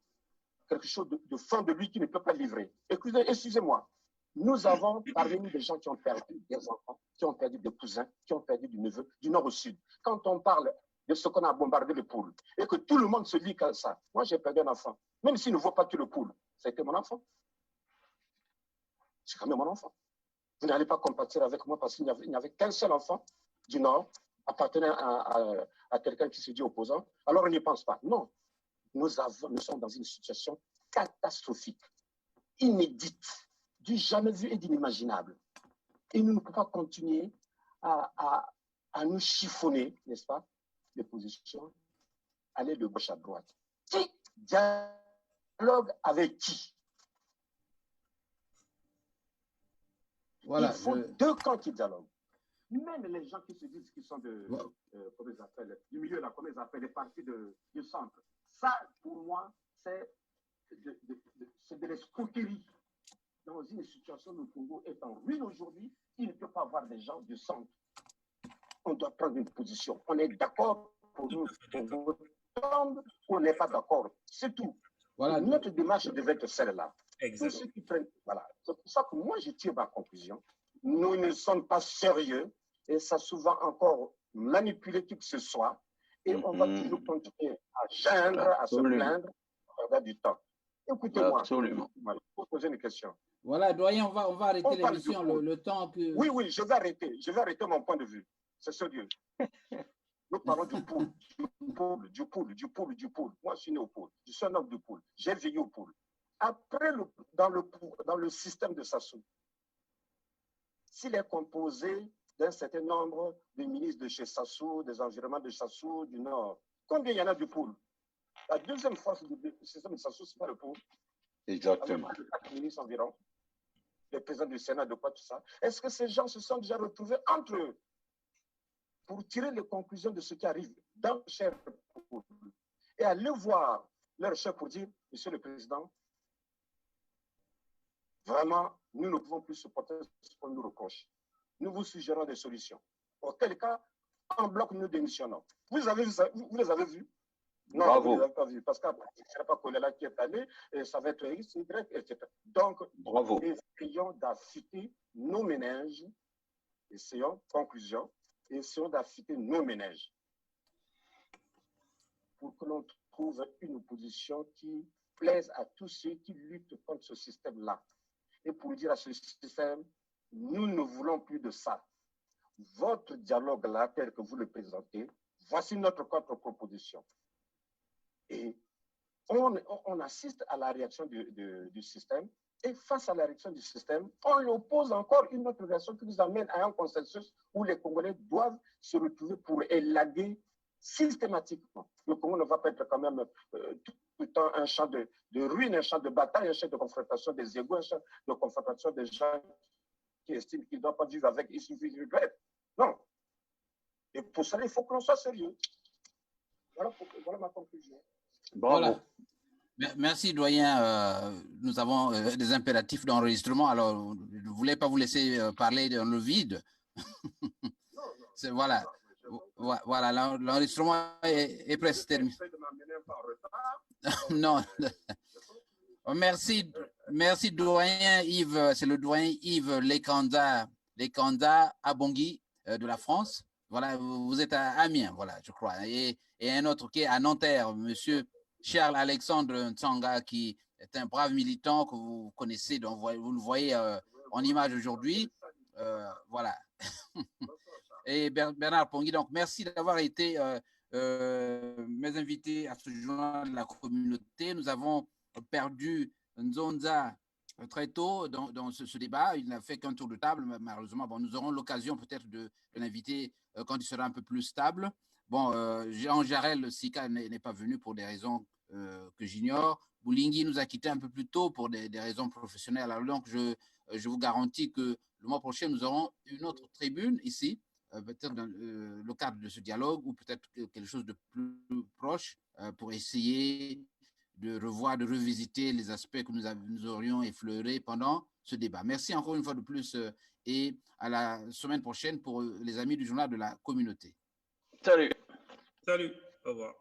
quelque chose de fond de lui qui ne peut pas livrer. Excusez-moi, nous avons parmi nous des gens qui ont perdu des enfants, qui ont perdu des cousins, qui ont perdu du neveu, du nord au sud. Quand on parle de ce qu'on a bombardé le poule et que tout le monde se dit comme ça, moi j'ai perdu un enfant, même s'il ne voit pas tout le poule, c'était mon enfant. C'est quand même mon enfant. Vous n'allez pas compatir avec moi parce qu'il n'y avait qu'un seul enfant du Nord appartenant à quelqu'un qui se dit opposant. Alors on n'y pense pas. Non, nous sommes dans une situation catastrophique, inédite, du jamais vu et d'inimaginable. Et nous ne pouvons pas continuer à nous chiffonner, n'est-ce pas, les positions, aller de gauche à droite. Qui dialogue avec qui? Voilà, il faut deux camps qui dialoguent. Même les gens qui se disent qu'ils sont comment ils appellent, du milieu, là, comment ils appellent, les partis du centre. Ça, pour moi, c'est de l'escroquerie. Dans une situation où le Congo est en ruine aujourd'hui, il ne peut pas avoir des gens du centre. On doit prendre une position. On est d'accord pour nous tombe, on n'est pas d'accord. C'est tout. Voilà. Notre démarche devait être celle-là. Tous ceux qui prennent, voilà. C'est pour ça que moi, je tire ma conclusion. Nous ne sommes pas sérieux et ça souvent encore manipuler qui que ce soit. Et on va toujours continuer à geindre, à se plaindre, à perdre du temps. Écoutez-moi. Absolument. Voilà, pour poser une question. Voilà, doyen, on va arrêter l'émission le temps que... Oui, je vais arrêter mon point de vue. C'est sérieux. Nous parlons du poule. Moi, je suis né au poule. Je suis un homme du poule. J'ai vécu au poule. Après, dans le système de Sassou, s'il est composé d'un certain nombre de ministres de chez Sassou, des environnements de Sassou, du Nord, combien il y en a du poule? La deuxième force du système de Sassou, c'est pas le poule. Exactement. Avec 4 ministres environ, le président du Sénat, de quoi tout ça. Est-ce que ces gens se sont déjà retrouvés entre eux pour tirer les conclusions de ce qui arrive dans le chef et aller voir leur chef pour dire, Monsieur le Président, vraiment, nous ne pouvons plus supporter ce qu'on nous reproche. Nous vous suggérons des solutions. Auquel cas, en bloc, nous démissionnons. Vous les avez vus? Non, bravo. Vous ne les avez pas vus. Parce qu'après, ce n'est pas Kolela qui est allé, et ça va être X, Y, etc. Donc, bravo. Essayons d'affûter nos ménages. Essayons d'affûter nos ménages pour que l'on trouve une opposition qui plaise à tous ceux qui luttent contre ce système-là. Et pour dire à ce système, nous ne voulons plus de ça. Votre dialogue-là, tel que vous le présentez, voici notre contre-proposition. Et on assiste à la réaction du système. Et face à la réaction du système, on oppose encore une autre réaction qui nous amène à un consensus où les Congolais doivent se retrouver pour élaguer systématiquement. Le Congo ne va pas être quand même tout le temps un champ de ruines, un champ de bataille, un champ de confrontation des égos, un champ de confrontation des gens qui estiment qu'ils ne doivent pas vivre avec, il suffit de regret. Non. Et pour ça, il faut que l'on soit sérieux. Voilà ma conclusion. Bravo. Voilà. Merci, doyen. Nous avons des impératifs d'enregistrement, alors je ne voulais pas vous laisser parler dans le vide. Voilà. Voilà, l'enregistrement est presque terminé. Non. Merci, doyen Yves. C'est le doyen Yves Lekanda Abongui de la France. Voilà, vous êtes à Amiens, voilà, je crois. Et un autre qui est à Nanterre, monsieur Charles-Alexandre Ntsanga, qui est un brave militant que vous connaissez, donc vous le voyez en image aujourd'hui. Voilà. Et Bernard Pongui, donc merci d'avoir été mes invités à ce journal de la communauté. Nous avons perdu Nzonza très tôt dans ce débat. Il n'a fait qu'un tour de table, malheureusement. Bon, nous aurons l'occasion peut-être de l'inviter quand il sera un peu plus stable. Bon, Jean Jarel Sika n'est pas venu pour des raisons que j'ignore. Boulingi nous a quittés un peu plus tôt pour des raisons professionnelles. Alors donc, je vous garantis que le mois prochain, nous aurons une autre tribune ici, peut-être dans le cadre de ce dialogue ou peut-être quelque chose de plus proche pour essayer de revoir, de revisiter les aspects que nous aurions effleurés pendant ce débat. Merci encore une fois de plus et à la semaine prochaine pour les amis du journal de la communauté. Salut. Salut. Au revoir.